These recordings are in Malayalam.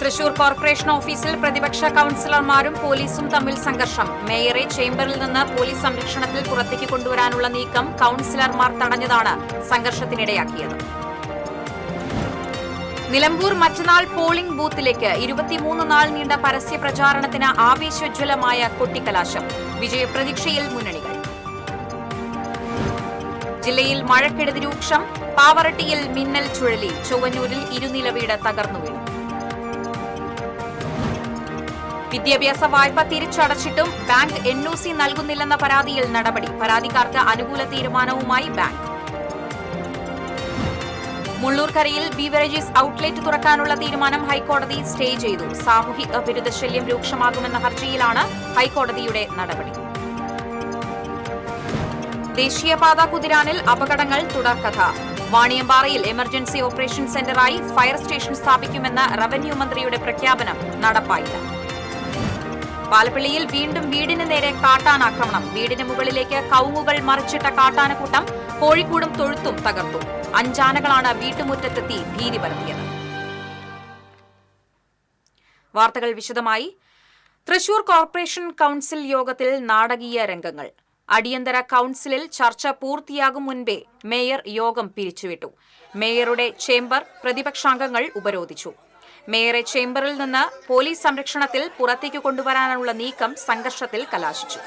തൃശൂർ കോർപ്പറേഷൻ ഓഫീസിൽ പ്രതിപക്ഷ കൌൺസിലർമാരും പോലീസും തമ്മിൽ സംഘർഷം. മേയറെ ചേംബറിൽ നിന്ന് പോലീസ് സംരക്ഷണത്തിൽ പുറത്തേക്ക് കൊണ്ടുവരാനുള്ള നീക്കം കൌൺസിലർമാർ തടഞ്ഞതാണ് സംഘർഷത്തിനിടയാക്കിയത്. നിലമ്പൂർ മറ്റന്നാൾ പോളിംഗ് ബൂത്തിലേക്ക് 23 നാൾ നീണ്ട പരസ്യ പ്രചാരണത്തിന് ആവേശോജ്വലമായ കൊട്ടിക്കലാശം. വിജയപ്രതീക്ഷയിൽ മുന്നണികൾ. ജില്ലയിൽ മഴക്കെടുതി രൂക്ഷം. പാവറട്ടിയിൽ മിന്നൽ ചുഴലി. ചൊവ്വന്നൂരിൽ ഇരുനില വീട് തകർന്നു വീണു. വിദ്യാഭ്യാസ വായ്പ തിരിച്ചടച്ചിട്ടും ബാങ്ക് NOC നൽകുന്നില്ലെന്ന പരാതിയിൽ നടപടി. പരാതിക്കാർക്ക് അനുകൂല തീരുമാനവുമായി ബാങ്ക്. മുള്ളൂർക്കരയിൽ ബീവറേജസ് ഔട്ട്ലെറ്റ് തുറക്കാനുള്ള തീരുമാനം ഹൈക്കോടതി സ്റ്റേ ചെയ്തു. സാമൂഹിക വിരുദ്ധശല്യം രൂക്ഷമാകുമെന്ന ഹർജിയിലാണ് ഹൈക്കോടതിയുടെ നടപടി. ദേശീയപാത കുതിരാനിൽ അപകടങ്ങൾ തുടർക്കഥ. വാണിയമ്പാറയിൽ എമർജൻസി ഓപ്പറേഷൻ സെന്ററായി ഫയർ സ്റ്റേഷൻ സ്ഥാപിക്കുമെന്ന റവന്യൂ മന്ത്രിയുടെ പ്രഖ്യാപനം നടപ്പായില്ല. പാലപ്പിള്ളിയിൽ വീണ്ടും വീടിന് നേരെ കാട്ടാനാക്രമണം. വീടിന് മുകളിലേക്ക് കവുങ്ങുകൾ മറിച്ചിട്ട കാട്ടാനക്കൂട്ടം കോഴിക്കോടും തൊഴുത്തും തകർത്തു. 5 ആനകളാണ് വീട്ടുമുറ്റത്തെത്തി ഭീതി പരത്തിയത്. വാർത്തകൾ വിശദമായി. തൃശൂർ കോർപ്പറേഷൻ കൌൺസിൽ യോഗത്തിൽ നാടകീയ രംഗങ്ങൾ. അടിയന്തര കൌൺസിലിൽ ചർച്ച പൂർത്തിയാകും മുൻപേ മേയർ യോഗം പിരിച്ചുവിട്ടു. മേയറുടെ ചേംബർ പ്രതിപക്ഷാംഗങ്ങൾ ഉപരോധിച്ചു. മേയറെ ചേംബറിൽ നിന്ന് പോലീസ് സംരക്ഷണത്തിൽ പുറത്തേക്ക് കൊണ്ടുവരാനുള്ള നീക്കം സംഘർഷത്തിൽ കലാശിച്ചു.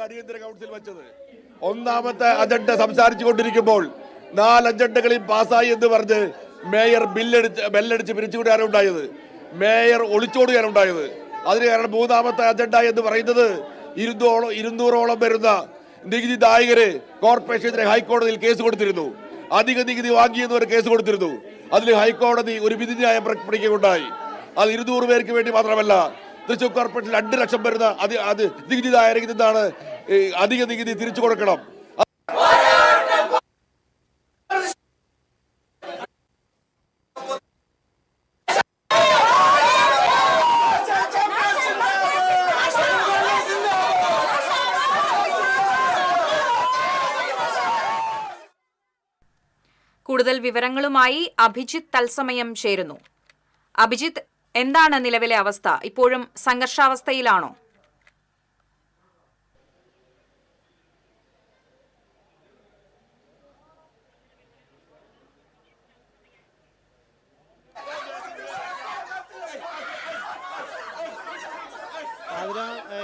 അടിയന്തര കൗൺസിൽ വെച്ചത് ഒന്നാമത്തെ അജണ്ട സംസാരിച്ചു കൊണ്ടിരിക്കുമ്പോൾ 4 അജണ്ടകളിൽ പാസ്സായി എന്ന് പറഞ്ഞ് മേയർ ബെല്ലടിച്ച് പിരിച്ചുവിടാനാണ് ഉണ്ടായത്. മേയർ ഒളിച്ചോടുകയാണ് ഉണ്ടായത്. അതിന് കാരണം 3ാമത്തെ അജണ്ട എന്ന് പറയുന്നത് 200ഓളം വരുന്ന നികുതിദായകര് കോർപ്പറേഷനെതിരെ ഹൈക്കോടതിയിൽ കേസ് കൊടുത്തിരുന്നു. അധിക നികുതി വാങ്ങിയെന്ന് ഒരു കേസ് കൊടുത്തിരുന്നു. അതിൽ ഹൈക്കോടതി ഒരു വിധിന്യായം പ്രഖ്യാപിക്കുകയുണ്ടായി. അത് 200 പേർക്ക് വേണ്ടി മാത്രമല്ല, തൃശൂർ കോർപ്പറേഷൻ 2 ലക്ഷം വരുന്ന അത് നികുതിദായകരിൽ നിന്നാണ് അധിക നികുതി തിരിച്ചു കൊടുക്കണം. കൂടുതൽ വിവരങ്ങളുമായി അഭിജിത്ത് തത്സമയം ചേരുന്നു. അഭിജിത്ത്, എന്താണ് നിലവിലെ അവസ്ഥ? ഇപ്പോഴും സംഘർഷാവസ്ഥയിലാണോ?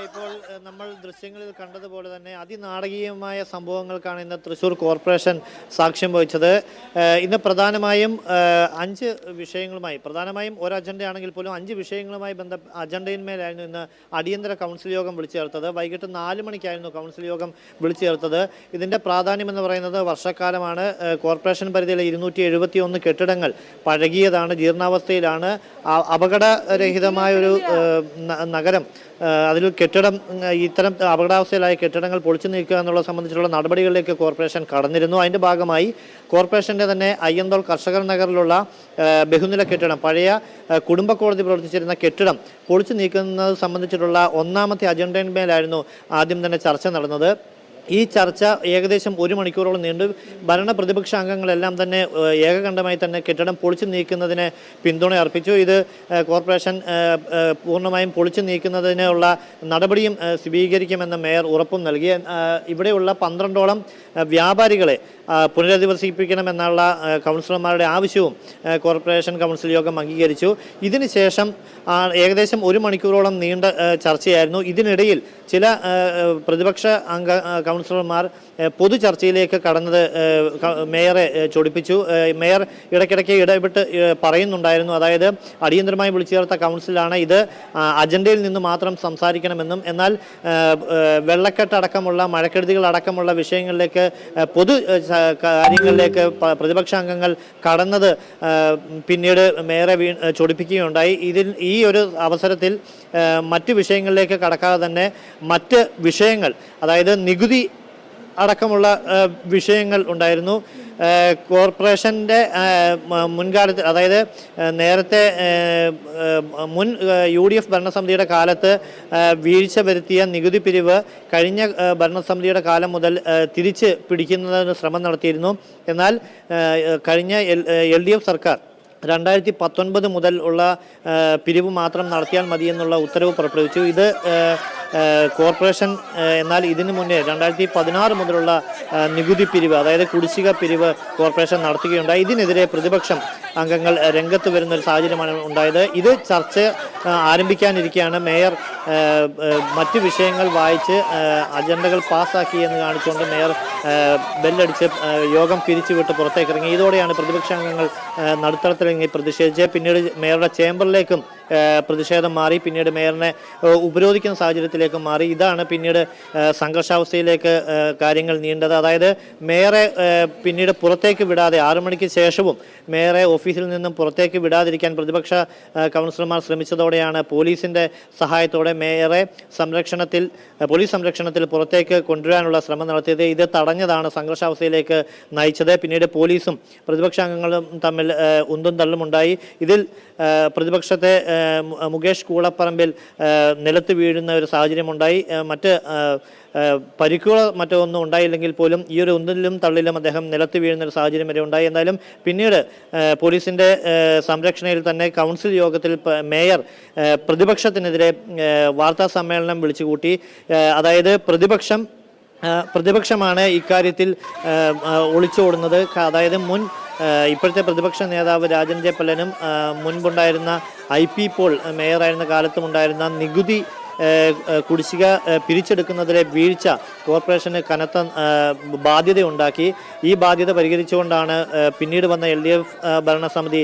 ഇപ്പോൾ നമ്മൾ ദൃശ്യങ്ങളിൽ കണ്ടതുപോലെ തന്നെ അതിനാടകീയമായ സംഭവങ്ങൾക്കാണ് ഇന്ന് തൃശ്ശൂർ കോർപ്പറേഷൻ സാക്ഷ്യം വഹിച്ചത്. ഇന്ന് പ്രധാനമായും 5 വിഷയങ്ങളുമായി, പ്രധാനമായും ഒരു അജണ്ടയാണെങ്കിൽ പോലും 5 വിഷയങ്ങളുമായി അജണ്ടയിന്മേലായിരുന്നു ഇന്ന് അടിയന്തര കൗൺസിൽ യോഗം വിളിച്ചു ചേർത്തത്. വൈകിട്ട് 4 മണിക്കായിരുന്നു കൗൺസിൽ യോഗം വിളിച്ചു ചേർത്തത്. ഇതിൻ്റെ പ്രാധാന്യം എന്ന് പറയുന്നത് വർഷക്കാലമാണ്. കോർപ്പറേഷൻ പരിധിയിലെ 271 കെട്ടിടങ്ങൾ പഴകിയതാണ്, ജീർണാവസ്ഥയിലാണ്. അപകടരഹിതമായൊരു നഗരം, അതിൽ കെട്ടിടം ഇത്തരം അപകടാവസ്ഥയിലായ കെട്ടിടങ്ങൾ പൊളിച്ചു നീക്കുക എന്നുള്ളത് സംബന്ധിച്ചുള്ള നടപടികളിലേക്ക് കോർപ്പറേഷൻ കടന്നിരുന്നു. അതിൻ്റെ ഭാഗമായി കോർപ്പറേഷൻ്റെ തന്നെ അയ്യന്തോൾ കർഷകർ നഗറിലുള്ള ബഹുനില കെട്ടിടം, പഴയ കുടുംബ കോടതി പ്രവർത്തിച്ചിരുന്ന കെട്ടിടം പൊളിച്ചു നീക്കുന്നത് സംബന്ധിച്ചിട്ടുള്ള 1ാമത്തെ അജണ്ടയിന്മേലായിരുന്നു ആദ്യം തന്നെ ചർച്ച നടന്നത്. ഈ ചർച്ച ഏകദേശം 1 മണിക്കൂറോളം നീണ്ടു. ഭരണ പ്രതിപക്ഷ അംഗങ്ങളെല്ലാം തന്നെ ഏകകണ്ഠമായി തന്നെ കെട്ടിടം പൊളിച്ചു നീക്കുന്നതിന് പിന്തുണ അർപ്പിച്ചു. ഇത് കോർപ്പറേഷൻ പൂർണ്ണമായും പൊളിച്ചു നീക്കുന്നതിനുള്ള നടപടിയും സ്വീകരിക്കുമെന്ന് മേയർ ഉറപ്പും നൽകി. ഇവിടെയുള്ള 12ഓളം വ്യാപാരികളെ പുനരധിവസിപ്പിക്കണമെന്നുള്ള കൗൺസിലർമാരുടെ ആവശ്യവും കോർപ്പറേഷൻ കൗൺസിൽ യോഗം അംഗീകരിച്ചു. ഇതിനുശേഷം ഏകദേശം 1 മണിക്കൂറോളം നീണ്ട ചർച്ചയായിരുന്നു. ഇതിനിടയിൽ ചില പ്രതിപക്ഷ കൗൺസിലർമാർ പൊതു ചർച്ചയിലേക്ക് കടന്നത് മേയറെ ചൊടിപ്പിച്ചു. മേയർ ഇടയ്ക്കിടയ്ക്ക് ഇടപെട്ട് പറയുന്നുണ്ടായിരുന്നു, അതായത് അടിയന്തരമായി വിളിച്ചു ചേർത്ത കൗൺസിലാണ്, ഇത് അജണ്ടയിൽ നിന്ന് മാത്രം സംസാരിക്കണമെന്നും, എന്നാൽ വെള്ളക്കെട്ടടക്കമുള്ള മഴക്കെടുതികളടക്കമുള്ള വിഷയങ്ങളിലേക്ക് പൊതു കാര്യങ്ങളിലേക്ക് പ്രതിപക്ഷാംഗങ്ങൾ കടന്നത് പിന്നീട് മേയറെ ചൊടിപ്പിക്കുകയുണ്ടായി. ഈ ഒരു അവസരത്തിൽ മറ്റ് വിഷയങ്ങളിലേക്ക് കടക്കാതെ തന്നെ മറ്റ് വിഷയങ്ങൾ, അതായത് നികുതി അടക്കമുള്ള വിഷയങ്ങൾ ഉണ്ടായിരുന്നു. കോർപ്പറേഷൻ്റെ മുൻകാലത്ത്, അതായത് നേരത്തെ മുൻ UDF ഭരണസമിതിയുടെ കാലത്ത് വീഴ്ച വരുത്തിയ നികുതി പിരിവ് കഴിഞ്ഞ ഭരണസമിതിയുടെ കാലം മുതൽ തിരിച്ച് പിടിക്കുന്നതിന് ശ്രമം നടത്തിയിരുന്നു. എന്നാൽ കഴിഞ്ഞ LDF സർക്കാർ 2019 മുതൽ ഉള്ള പിരിവ് മാത്രം നടത്തിയാൽ മതിയെന്നുള്ള ഉത്തരവ് പുറപ്പെടുവിച്ചു. ഇത് കോർപ്പറേഷൻ എന്നാൽ ഇതിനു മുന്നേ 2016 മുതലുള്ള നികുതി പിരിവ്, അതായത് കുടിശ്ശിക പിരിവ് കോർപ്പറേഷൻ നടത്തുകയുണ്ടായി. ഇതിനെതിരെ പ്രതിപക്ഷം അംഗങ്ങൾ രംഗത്ത് വരുന്ന ഒരു സാഹചര്യമാണ് ഉണ്ടായത്. ഇത് ചർച്ച ആരംഭിക്കാനിരിക്കെയാണ് മേയർ മറ്റ് വിഷയങ്ങൾ വായിച്ച് അജണ്ടകൾ പാസ്സാക്കി എന്ന് കാണിച്ചുകൊണ്ട് മേയർ ബെല്ലടിച്ച് യോഗം പിരിച്ചുവിട്ട് പുറത്തേക്ക് ഇറങ്ങി. ഇതോടെയാണ് പ്രതിപക്ഷാംഗങ്ങൾ നടുത്തളത്തിലിറങ്ങി പ്രതിഷേധിച്ച് പിന്നീട് മേയറുടെ ചേംബറിലേക്കും പ്രതിഷേധം മാറി. പിന്നീട് മേയറിനെ ഉപരോധിക്കുന്ന സാഹചര്യത്തിലേക്ക് മാറി. ഇതാണ് പിന്നീട് സംഘർഷാവസ്ഥയിലേക്ക് കാര്യങ്ങൾ നീണ്ടത്. അതായത് മേയറെ പിന്നീട് പുറത്തേക്ക് വിടാതെ 6 മണിക്ക് ശേഷവും മേയറെ ഓഫീസിൽ നിന്നും പുറത്തേക്ക് വിടാതിരിക്കാൻ പ്രതിപക്ഷ കൗൺസിലർമാർ ശ്രമിച്ചതോടെയാണ് പോലീസിൻ്റെ സഹായത്തോടെ മേയറെ പോലീസ് സംരക്ഷണത്തിൽ പുറത്തേക്ക് കൊണ്ടുവരാനുള്ള ശ്രമം നടത്തിയത്. ഇത് തടഞ്ഞതാണ് സംഘർഷാവസ്ഥയിലേക്ക് നയിച്ചത്. പിന്നീട് പോലീസും പ്രതിപക്ഷാംഗങ്ങളും തമ്മിൽ ഉന്തും തള്ളുമുണ്ടായി. ഇതിൽ പ്രതിപക്ഷത്തെ മുകേഷ് കൂളപ്പറമ്പിൽ നിലത്ത് വീഴുന്ന ഒരു സാഹചര്യമുണ്ടായി. മറ്റ് പരിക്കുകളോ മറ്റോ ഒന്നും ഉണ്ടായില്ലെങ്കിൽ പോലും ഈ ഒരു ഉന്തിലും തള്ളിലും അദ്ദേഹം നിലത്ത് വീഴുന്ന ഒരു സാഹചര്യം വരെ ഉണ്ടായി. എന്നാലും പിന്നീട് പോലീസിൻ്റെ സംരക്ഷണയിൽ തന്നെ കൗൺസിൽ യോഗത്തിൽ മേയർ പ്രതിപക്ഷത്തിനെതിരെ വാർത്താ സമ്മേളനം വിളിച്ചുകൂട്ടി. അതായത് പ്രതിപക്ഷമാണ് ഇക്കാര്യത്തിൽ ഒളിച്ചോടുന്നത്. അതായത് ഇപ്പോഴത്തെ പ്രതിപക്ഷ നേതാവ് രാജൻ ജെ പല്ലനും മുൻപുണ്ടായിരുന്ന IP പോൾ മേയറായിരുന്ന കാലത്തും ഉണ്ടായിരുന്ന നികുതി കുടിശ്ശിക പിരിച്ചെടുക്കുന്നതിലെ വീഴ്ച കോർപ്പറേഷന് കനത്ത ബാധ്യതയുണ്ടാക്കി. ഈ ബാധ്യത പരിഹരിച്ചുകൊണ്ടാണ് പിന്നീട് വന്ന LDF ഭരണസമിതി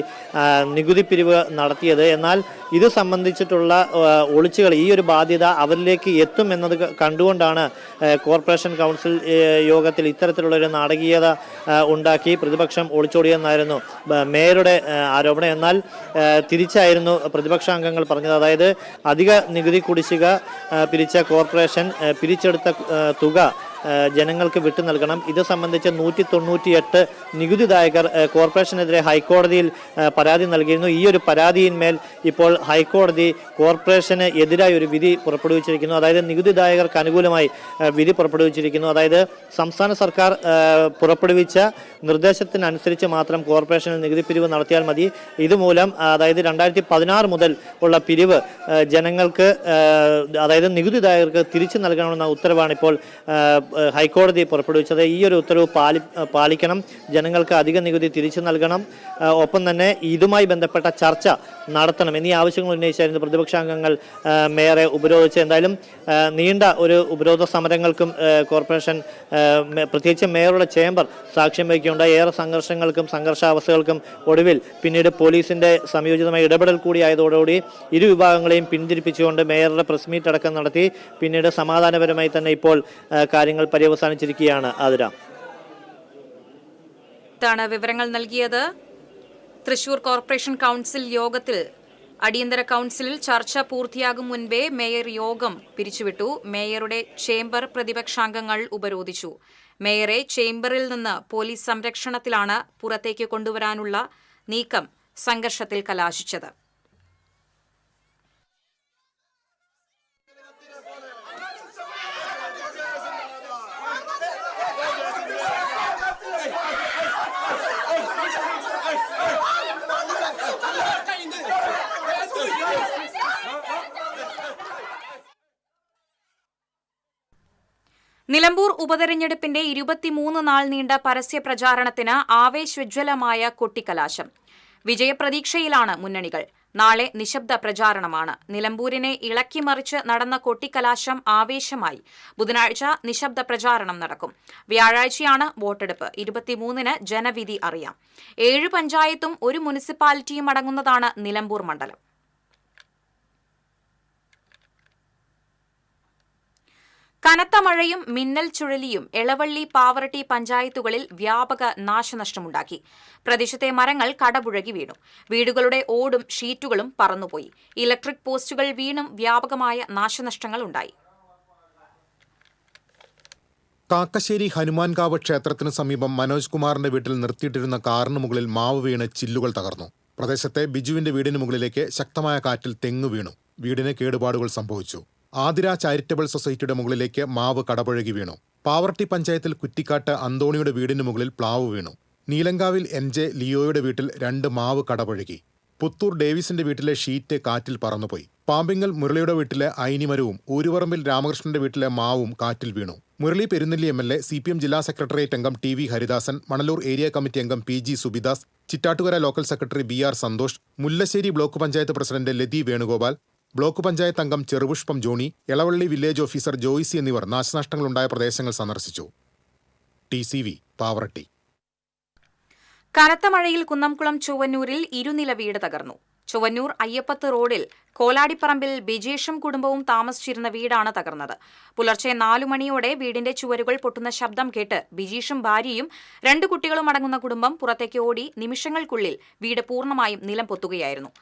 നികുതി പിരിവ് നടത്തിയത്. എന്നാൽ ഇത് സംബന്ധിച്ചിട്ടുള്ള ഒളിച്ചുകൾ, ഈ ഒരു ബാധ്യത അവരിലേക്ക് എത്തും എന്നത് കണ്ടുകൊണ്ടാണ് കോർപ്പറേഷൻ കൗൺസിൽ യോഗത്തിൽ ഇത്തരത്തിലുള്ളൊരു നാടകീയത ഉണ്ടാക്കി പ്രതിപക്ഷം ഒളിച്ചോടിയെന്നായിരുന്നു മേയറുടെ ആരോപണം. എന്നാൽ തിരിച്ചായിരുന്നു പ്രതിപക്ഷാംഗങ്ങൾ പറഞ്ഞത്. അതായത് അധിക നികുതി കുടിശ്ശിക പിരിച്ച കോർപ്പറേഷൻ പിരിച്ചെടുത്ത തുക ജനങ്ങൾക്ക് വിട്ടു നൽകണം. ഇത് സംബന്ധിച്ച് 198 നികുതിദായകർ കോർപ്പറേഷനെതിരെ ഹൈക്കോടതിയിൽ പരാതി നൽകിയിരുന്നു. ഈ ഒരു പരാതിയിന്മേൽ ഇപ്പോൾ ഹൈക്കോടതി കോർപ്പറേഷന് എതിരായി ഒരു വിധി പുറപ്പെടുവിച്ചിരിക്കുന്നു. അതായത് നികുതിദായകർക്ക് അനുകൂലമായി വിധി പുറപ്പെടുവിച്ചിരിക്കുന്നു. അതായത് സംസ്ഥാന സർക്കാർ പുറപ്പെടുവിച്ച നിർദ്ദേശത്തിനനുസരിച്ച് മാത്രം കോർപ്പറേഷനിൽ നികുതി പിരിവ് നടത്തിയാൽ മതി. ഇതുമൂലം അതായത് 2016 മുതൽ ഉള്ള പിരിവ് ജനങ്ങൾക്ക്, അതായത് നികുതിദായകർക്ക് തിരിച്ചു നൽകണമെന്ന ഉത്തരവാണ് ഇപ്പോൾ ഹൈക്കോടതി പുറപ്പെടുവിച്ചത്. ഈ ഒരു ഉത്തരവ് പാലിക്കണം. ജനങ്ങൾക്ക് അധിക നികുതി തിരിച്ചു നൽകണം. ഒപ്പം തന്നെ ഇതുമായി ബന്ധപ്പെട്ട ചർച്ച നടത്തണം എന്നീ ആവശ്യങ്ങൾ ഉന്നയിച്ചായിരുന്നു പ്രതിപക്ഷാംഗങ്ങൾ മേയറെ ഉപരോധിച്ച്. എന്തായാലും നീണ്ട ഒരു ഉപരോധ സമരങ്ങൾക്കും കോർപ്പറേഷൻ, പ്രത്യേകിച്ച് മേയറുടെ ചേംബർ സാക്ഷ്യം വഹിക്കുകയുണ്ടായി. ഏറെ സംഘർഷങ്ങൾക്കും സംഘർഷാവസ്ഥകൾക്കും ഒടുവിൽ പിന്നീട് പോലീസിന്റെ സംയോജിതമായ ഇടപെടൽ കൂടിയായതോടുകൂടി ഇരു വിഭാഗങ്ങളെയും പിന്തിരിപ്പിച്ചുകൊണ്ട് മേയറുടെ പ്രസ് മീറ്റ് അടക്കം നടത്തി. പിന്നീട് സമാധാനപരമായി തന്നെ ഇപ്പോൾ കാര്യങ്ങൾ പര്യവസാനിച്ചിരിക്കുകയാണ്. ഇതാണ് വിവരങ്ങൾ നൽകിയത്. തൃശൂർ കോർപ്പറേഷൻ കൗൺസിൽ യോഗത്തിൽ അടിയന്തര കൗൺസിലിൽ ചർച്ച പൂർത്തിയാകും മുൻപേ മേയർ യോഗം പിരിച്ചുവിട്ടു. മേയറുടെ ചേംബർ പ്രതിപക്ഷാംഗങ്ങൾ ഉപരോധിച്ചു. മേയറെ ചേംബറിൽ നിന്ന് പോലീസ് സംരക്ഷണത്തിലാണ് പുറത്തേക്ക് കൊണ്ടുവരാനുള്ള നീക്കം സംഘർഷത്തിൽ കലാശിച്ചത്. നിലമ്പൂർ ഉപതെരഞ്ഞെടുപ്പിന്റെ 23 നാൾ നീണ്ട പരസ്യ പ്രചാരണത്തിന് ആവേശോജ്വലമായ കൊട്ടിക്കലാശം. വിജയപ്രതീക്ഷയിലാണ് മുന്നണികൾ. നാളെ നിശബ്ദ പ്രചാരണമാണ്. നിലമ്പൂരിനെ ഇളക്കിമറിച്ച് നടന്ന കൊട്ടിക്കലാശം ആവേശമായി. ബുധനാഴ്ച നിശബ്ദ പ്രചാരണം നടക്കും. വ്യാഴാഴ്ചയാണ് വോട്ടെടുപ്പ്. 23-ന് ജനവിധി അറിയാം. 7 പഞ്ചായത്തും 1 മുനിസിപ്പാലിറ്റിയും അടങ്ങുന്നതാണ് നിലമ്പൂർ മണ്ഡലം. കനത്ത മഴയും മിന്നൽ ചുഴലിയും എളവള്ളി, പാവറട്ടി പഞ്ചായത്തുകളിൽ വ്യാപക നാശനഷ്ടമുണ്ടാക്കി. പ്രദേശത്തെ മരങ്ങൾ കടപുഴകി വീണു. വീടുകളുടെ ഓടും ഷീറ്റുകളും പറന്നുപോയി. ഇലക്ട്രിക് പോസ്റ്റുകൾ വീണും വ്യാപകമായ നാശനഷ്ടങ്ങൾ ഉണ്ടായി. കാക്കശ്ശേരി ഹനുമാൻകാവ് ക്ഷേത്രത്തിന് സമീപം മനോജ് കുമാറിന്റെ വീട്ടിൽ നിർത്തിയിട്ടിരുന്ന കാറിന് മുകളിൽ മാവ് വീണ് ചില്ലുകൾ തകർന്നു. പ്രദേശത്തെ ബിജുവിന്റെ വീടിന് മുകളിലേക്ക് ശക്തമായ കാറ്റിൽ തെങ്ങ് വീണു. വീടിന് കേടുപാടുകൾ സംഭവിച്ചു. ആതിര ചാരിറ്റബിൾ സൊസൈറ്റിയുടെ മുകളിലേക്ക് മാവ് കടപുഴകി വീണു. പാവർട്ടി പഞ്ചായത്തിൽ കുറ്റിക്കാട്ട് അന്തോണിയുടെ വീടിന് മുകളിൽ പ്ലാവ് വീണു. നീലങ്കാവിൽ NJ ലിയോയുടെ വീട്ടിൽ 2 മാവ് കടപുഴകി. പുത്തൂർ ഡേവിസിന്റെ വീട്ടിലെ ഷീറ്റ് കാറ്റിൽ പറന്നുപോയി. പാമ്പിങ്ങൽ മുരളിയുടെ വീട്ടിലെ ഐനിമരവും ഊരുപറമ്പിൽ രാമകൃഷ്ണന്റെ വീട്ടിലെ മാവും കാറ്റിൽ വീണു. മുരളി പെരുന്നെല്ലി MLA, CPM ജില്ലാ സെക്രട്ടേറിയറ്റ് അംഗം TV Haridasan, Manalur area committee അംഗം PG Subidas, Chittattukara local secretary BR Santhosh, Mullassery block panchayat president Lathi Venugopal, block panchayat അംഗം ചെറുപുഷ്പം ജോണി, എളവള്ളി വില്ലേജ് ഓഫീസർ ജോയിസി എന്നിവർ നാശനഷ്ടങ്ങളുണ്ടായ പ്രദേശങ്ങൾ സന്ദർശിച്ചു. TCV പാവറട്ടി. കനത്ത മഴയിൽ കുന്നംകുളം ചൊവ്വന്നൂരിൽ 2 നില വീട് തകർന്നു. ചൊവ്വന്നൂർ അയ്യപ്പത്ത് റോഡിൽ കോലാടിപ്പറമ്പിൽ ബിജേഷും കുടുംബവും താമസിച്ചിരുന്ന വീടാണ് തകർന്നത്. പുലർച്ചെ 4 മണിയോടെ വീടിന്റെ ചുവരുകൾ പൊട്ടുന്ന ശബ്ദം കേട്ട് ബിജീഷും ഭാര്യയും 2 കുട്ടികളും അടങ്ങുന്ന കുടുംബം പുറത്തേക്ക് ഓടി നിമിഷങ്ങൾക്കുള്ളിൽ വീട് പൂർണ്ണമായും നിലം പൊത്തുകയായിരുന്നു.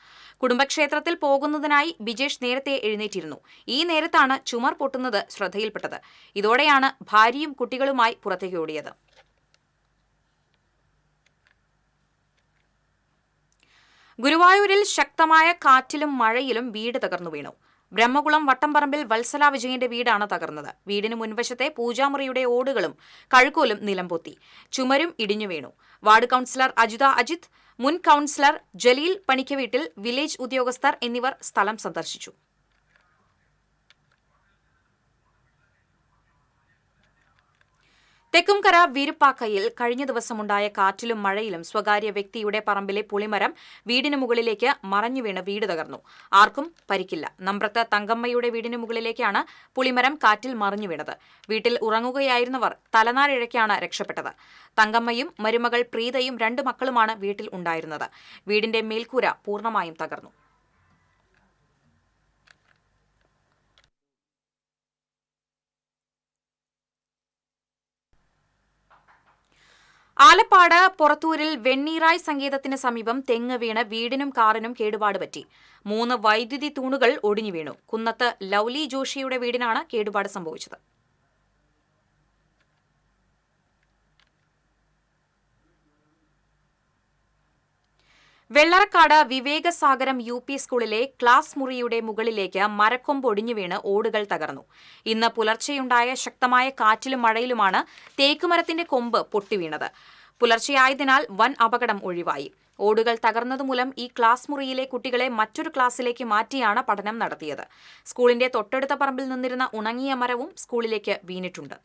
കുടുംബക്ഷേത്രത്തിൽ പോകുന്നതിനായി ബിജേഷ് നേരത്തെ എഴുന്നേറ്റിരുന്നു. ഈ നേരത്താണ് ചുമർ പൊട്ടുന്നത് ശ്രദ്ധയിൽപ്പെട്ടത്. ഇതോടെയാണ് ഭാര്യയും കുട്ടികളുമായി പുറത്തേക്ക് ഓടിയത്. ഗുരുവായൂരിൽ ശക്തമായ കാറ്റിലും മഴയിലും വീട് തകർന്നു വീണു. ബ്രഹ്മകുളം വട്ടംപറമ്പിൽ വത്സല വിജയന്റെ വീടാണ് തകർന്നത്. വീടിന് മുൻവശത്തെ പൂജാമുറിയുടെ ഓടുകളും കഴുക്കോലും നിലംപൊത്തി. ചുമരും ഇടിഞ്ഞു വീണു. വാർഡ് കൌൺസിലർ അജിത അജിത്, മുൻ കൌൺസിലർ ജലീൽ പണിക്കവീട്ടിൽ, വില്ലേജ് ഉദ്യോഗസ്ഥർ എന്നിവർ സ്ഥലം സന്ദർശിച്ചു. തെക്കുംകര വീരുപ്പാക്കയിൽ കഴിഞ്ഞ ദിവസമുണ്ടായ കാറ്റിലും മഴയിലും സ്വകാര്യ വ്യക്തിയുടെ പറമ്പിലെ പുളിമരം വീടിന് മുകളിലേക്ക് മറഞ്ഞുവീണ് വീട് തകർന്നു. ആർക്കും പരിക്കില്ല. നമ്പ്രത്ത് തങ്കമ്മയുടെ വീടിന് മുകളിലേക്കാണ് പുളിമരം കാറ്റിൽ മറിഞ്ഞു വീണത്. വീട്ടിൽ ഉറങ്ങുകയായിരുന്നവർ തലനാരിഴയ്ക്കാണ് രക്ഷപ്പെട്ടത്. തങ്കമ്മയും മരുമകൾ പ്രീതയും 2 മക്കളുമാണ് വീട്ടിൽ ഉണ്ടായിരുന്നത്. വീടിന്റെ മേൽക്കൂര പൂർണ്ണമായും തകർന്നു. ആലപ്പാട് പൊറത്തൂരിൽ വെണ്ണീറായ് സങ്കേതത്തിന് സമീപം തെങ്ങ് വീണ് വീടിനും കാറിനും കേടുപാട് പറ്റി. 3 വൈദ്യുതി തൂണുകൾ ഒടിഞ്ഞു വീണു. കുന്നത്ത് ലൗലി ജോഷിയുടെ വീടിനാണ് കേടുപാട് സംഭവിച്ചത്. വെള്ളറക്കാട് വിവേകസാഗരം UP സ്കൂളിലെ ക്ലാസ് മുറിയുടെ മുകളിലേക്ക് മരക്കൊമ്പ് ഒടിഞ്ഞു വീണ് ഓടുകൾ തകർന്നു. ഇന്ന് പുലർച്ചെയുണ്ടായ ശക്തമായ കാറ്റിലും മഴയിലുമാണ് തേക്കുമരത്തിന്റെ കൊമ്പ് പൊട്ടിവീണത്. പുലർച്ചെയായതിനാൽ വൻ അപകടം ഒഴിവായി. ഓടുകൾ തകർന്നതുമൂലം ഈ ക്ലാസ് മുറിയിലെ കുട്ടികളെ മറ്റൊരു ക്ലാസ്സിലേക്ക് മാറ്റിയാണ് പഠനം നടത്തിയത്. സ്കൂളിന്റെ തൊട്ടടുത്ത പറമ്പിൽ നിന്നിരുന്ന ഉണങ്ങിയ മരവും സ്കൂളിലേക്ക് വീണിട്ടുണ്ട്.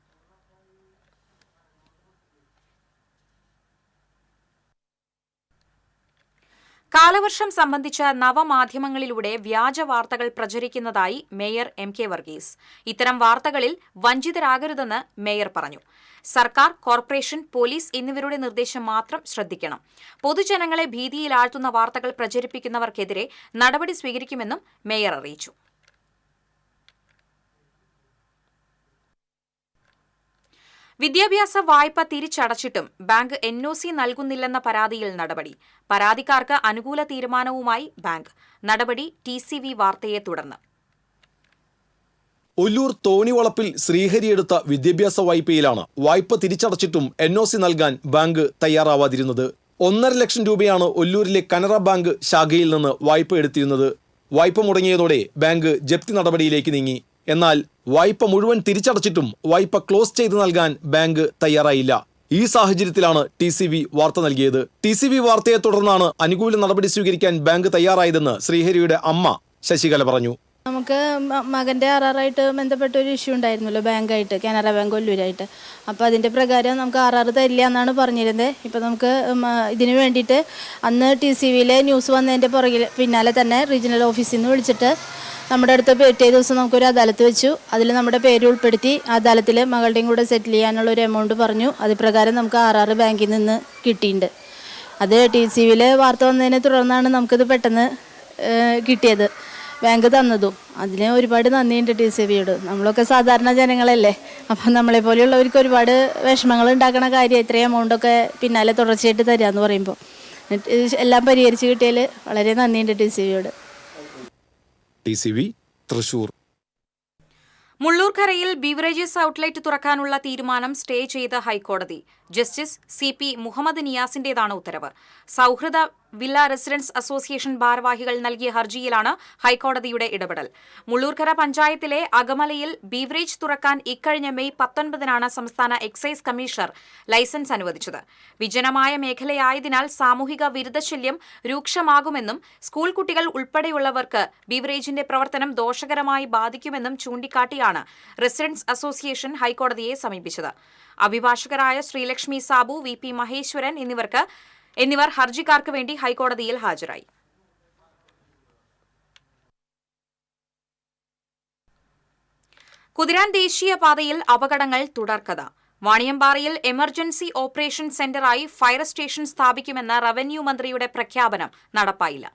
കാലവർഷം സംബന്ധിച്ച നവമാധ്യമങ്ങളിലൂടെ വ്യാജ വാർത്തകൾ പ്രചരിക്കുന്നതായി മേയർ MK വർഗീസ്. ഇത്തരം വാർത്തകളിൽ വഞ്ചിതരാകരുതെന്ന് മേയർ പറഞ്ഞു. സർക്കാർ, കോർപ്പറേഷൻ, പോലീസ് എന്നിവരുടെ നിർദ്ദേശം മാത്രം ശ്രദ്ധിക്കണം. പൊതുജനങ്ങളെ ഭീതിയിലാഴ്ത്തുന്ന വാർത്തകൾ പ്രചരിപ്പിക്കുന്നവർക്കെതിരെ നടപടി സ്വീകരിക്കുമെന്നും മേയർ അറിയിച്ചു. വിദ്യാഭ്യാസ വായ്പ തിരിച്ചടച്ചിട്ടും ബാങ്ക് NOC നൽകുന്നില്ലെന്ന പരാതിയിൽ നടപടി. പരാതിക്കാർക്ക് അനുകൂല തീരുമാനവുമായി ബാങ്ക്. നടപടി TCV വാർത്തയെ തുടർന്ന്. ഒല്ലൂർ തോണിവളപ്പിൽ ശ്രീഹരി എടുത്ത വിദ്യാഭ്യാസ വായ്പയിലാണ് വായ്പ തിരിച്ചടച്ചിട്ടും NOC നൽകാൻ ബാങ്ക് തയ്യാറാവാതിരുന്നത്. 1.5 ലക്ഷം രൂപയാണ് ഒല്ലൂരിലെ കനറ ബാങ്ക് ശാഖയിൽ നിന്ന് വായ്പ എടുത്തിരുന്നത്. വായ്പ മുടങ്ങിയതോടെ ബാങ്ക് ജപ്തി നടപടിയിലേക്ക് നീങ്ങി. എന്നാൽ വായ്പ മുഴുവൻ തിരിച്ചടച്ചിട്ടും വായ്പ ക്ലോസ് ചെയ്ത് നൽകാൻ ബാങ്ക് തയ്യാറായില്ല. ഈ സാഹചര്യത്തിലാണ് TCV വാർത്ത നൽകിയത്. TCV വാർത്തയെ തുടർന്നാണ് അനുകൂല നടപടി സ്വീകരിക്കാൻ ബാങ്ക് തയ്യാറായതെന്ന് ശ്രീഹരിയുടെ അമ്മ ശശികല പറഞ്ഞു. നമുക്ക് മകൻ്റെ ആറാറായിട്ട് ബന്ധപ്പെട്ട ഒരു ഇഷ്യൂ ഉണ്ടായിരുന്നല്ലോ, ബാങ്കായിട്ട്, കാനറ ബാങ്ക് ഒല്ലൂരായിട്ട്. അപ്പോൾ അതിൻ്റെ പ്രകാരം നമുക്ക് ആറാറ് തരില്ല എന്നാണ് പറഞ്ഞിരുന്നത്. ഇപ്പോൾ നമുക്ക് ഇതിന് വേണ്ടിയിട്ട് അന്ന് TCVയിലെ ന്യൂസ് വന്നതിൻ്റെ പിന്നാലെ തന്നെ റീജിയണൽ ഓഫീസിൽ നിന്ന് വിളിച്ചിട്ട് നമ്മുടെ അടുത്ത് പിറ്റേ ദിവസം നമുക്കൊരു അദാലത്ത് വെച്ചു. അതിൽ നമ്മുടെ പേര് ഉൾപ്പെടുത്തി അദാലത്തിൽ മകളുടെയും കൂടെ സെറ്റിൽ ചെയ്യാനുള്ളൊരു എമൗണ്ട് പറഞ്ഞു. അത് പ്രകാരം നമുക്ക് ആറാറ് ബാങ്കിൽ നിന്ന് കിട്ടിയിട്ടുണ്ട്. അത് TCVയിലെ വാർത്ത വന്നതിനെ തുടർന്നാണ് നമുക്കിത് പെട്ടെന്ന് കിട്ടിയത്, ബാങ്ക് തന്നതും. അതിന് ഒരുപാട് നന്ദിയുണ്ട് TCVയോട്. നമ്മളൊക്കെ സാധാരണ ജനങ്ങളല്ലേ, അപ്പം നമ്മളെ പോലെയുള്ളവർക്ക് ഒരുപാട് വിഷമങ്ങൾ ഉണ്ടാക്കണ കാര്യം ഇത്രയും എമൗണ്ടൊക്കെ പിന്നാലെ തുടർച്ചയായിട്ട് തരിക എന്ന് പറയുമ്പോൾ എല്ലാം പരിഹരിച്ച് കിട്ടിയതിൽ വളരെ നന്ദിയുണ്ട് TCVയോട്. TCV തൃശൂർ. മുള്ളൂർക്കരയിൽ ബീവറേജസ് ഔട്ട്ലെറ്റ് തുറക്കാനുള്ള തീരുമാനം സ്റ്റേ ചെയ്ത ഹൈക്കോടതി. ജസ്റ്റിസ് CP മുഹമ്മദ് നിയാസിന്റേതാണ് ഉത്തരവ്. സൗഹൃദ വില്ല റെസിഡൻസ് അസോസിയേഷൻ ഭാരവാഹികൾ നൽകിയ ഹർജിയിലാണ് ഹൈക്കോടതിയുടെ ഇടപെടൽ. മുള്ളൂർക്കര പഞ്ചായത്തിലെ അകമലയിൽ ബീവറേജ് തുറക്കാൻ ഇക്കഴിഞ്ഞ മെയ് 19 സംസ്ഥാന എക്സൈസ് കമ്മീഷണർ ലൈസൻസ് അനുവദിച്ചത്. വിജനമായ മേഖലയായതിനാൽ സാമൂഹിക വിരുദ്ധശല്യം രൂക്ഷമാകുമെന്നും സ്കൂൾ കുട്ടികൾ ഉൾപ്പെടെയുള്ളവർക്ക് ബീവറേജിന്റെ പ്രവർത്തനം ദോഷകരമായി ബാധിക്കുമെന്നും ചൂണ്ടിക്കാട്ടിയാണ് റെസിഡൻസ് അസോസിയേഷൻ ഹൈക്കോടതിയെ സമീപിച്ചത്. അഭിഭാഷകരായ ശ്രീലക്ഷ്മി സാബു, VP മഹേശ്വരൻ എന്നിവർ ഹർജിക്കാർക്ക് വേണ്ടി ഹൈക്കോടതിയിൽ ഹാജരായി. കുതിരാൻ ദേശീയപാതയിൽ അപകടങ്ങൾ തുടർക്കഥ. വാണിയമ്പാറയിൽ എമർജൻസി ഓപ്പറേഷൻ സെന്ററായി ഫയർ സ്റ്റേഷൻ സ്ഥാപിക്കുമെന്ന റവന്യൂ മന്ത്രിയുടെ പ്രഖ്യാപനം നടപ്പായില്ല.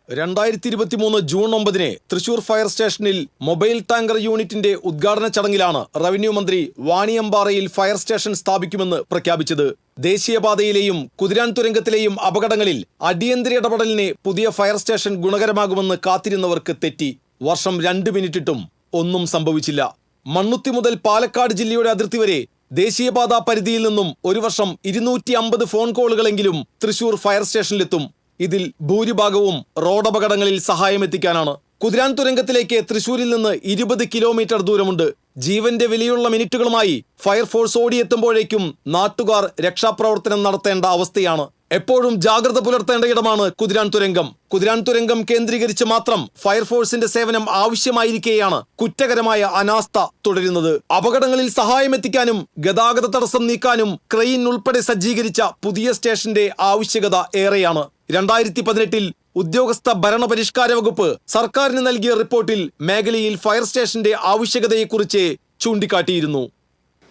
2023 ജൂൺ 9 തൃശൂർ ഫയർ സ്റ്റേഷനിൽ മൊബൈൽ ടാങ്കർ യൂണിറ്റിന്റെ ഉദ്ഘാടന ചടങ്ങിലാണ് റവന്യൂ മന്ത്രി വാണിയമ്പാറയിൽ ഫയർ സ്റ്റേഷൻ സ്ഥാപിക്കുമെന്ന് പ്രഖ്യാപിച്ചത്. ദേശീയപാതയിലെയും കുതിരാൻ തുരങ്കത്തിലെയും അപകടങ്ങളിൽ അടിയന്തര ഇടപെടലിന് പുതിയ ഫയർ സ്റ്റേഷൻ ഗുണകരമാകുമെന്ന് കാത്തിരുന്നവർക്ക് തെറ്റി. വർഷം 2 മിനിറ്റിട്ടും ഒന്നും സംഭവിച്ചില്ല. മണ്ണുത്തി മുതൽ പാലക്കാട് ജില്ലയുടെ അതിർത്തി വരെ ദേശീയപാത പരിധിയിൽ നിന്നും ഒരു വർഷം 250 ഫോൺ കോളുകളെങ്കിലും തൃശൂർ ഫയർ സ്റ്റേഷനിലെത്തും. ഇതിൽ ഭൂരിഭാഗവും റോഡപകടങ്ങളിൽ സഹായമെത്തിക്കാനാണ്. കുതിരാൻ തുരങ്കത്തിലേക്ക് തൃശൂരിൽ നിന്ന് 20 കിലോമീറ്റർ ദൂരമുണ്ട്. ജീവന്റെ വിലയുള്ള മിനിറ്റുകളുമായി ഫയർഫോഴ്സ് ഓടിയെത്തുമ്പോഴേക്കും നാട്ടുകാർ രക്ഷാപ്രവർത്തനം നടത്തേണ്ട അവസ്ഥയാണ്. എപ്പോഴും ജാഗ്രത പുലർത്തേണ്ട ഇടമാണ് കുതിരാൻ തുരങ്കം. കുതിരാൻ തുരങ്കം കേന്ദ്രീകരിച്ച് മാത്രം ഫയർഫോഴ്സിന്റെ സേവനം ആവശ്യമായിരിക്കെയാണ് കുറ്റകരമായ അനാസ്ഥ തുടരുന്നത്. അപകടങ്ങളിൽ സഹായമെത്തിക്കാനും ഗതാഗത തടസ്സം നീക്കാനും ക്രെയിൻ ഉൾപ്പെടെ സജ്ജീകരിച്ച പുതിയ സ്റ്റേഷന്റെ ആവശ്യകത ഏറെയാണ്. 2018 ഉദ്യോഗസ്ഥ ഭരണപരിഷ്കാര വകുപ്പ് സർക്കാരിന് നൽകിയ റിപ്പോർട്ടിൽ മേഖലയിൽ ഫയർ സ്റ്റേഷന്റെ ആവശ്യകതയെക്കുറിച്ച് ചൂണ്ടിക്കാട്ടിയിരുന്നു.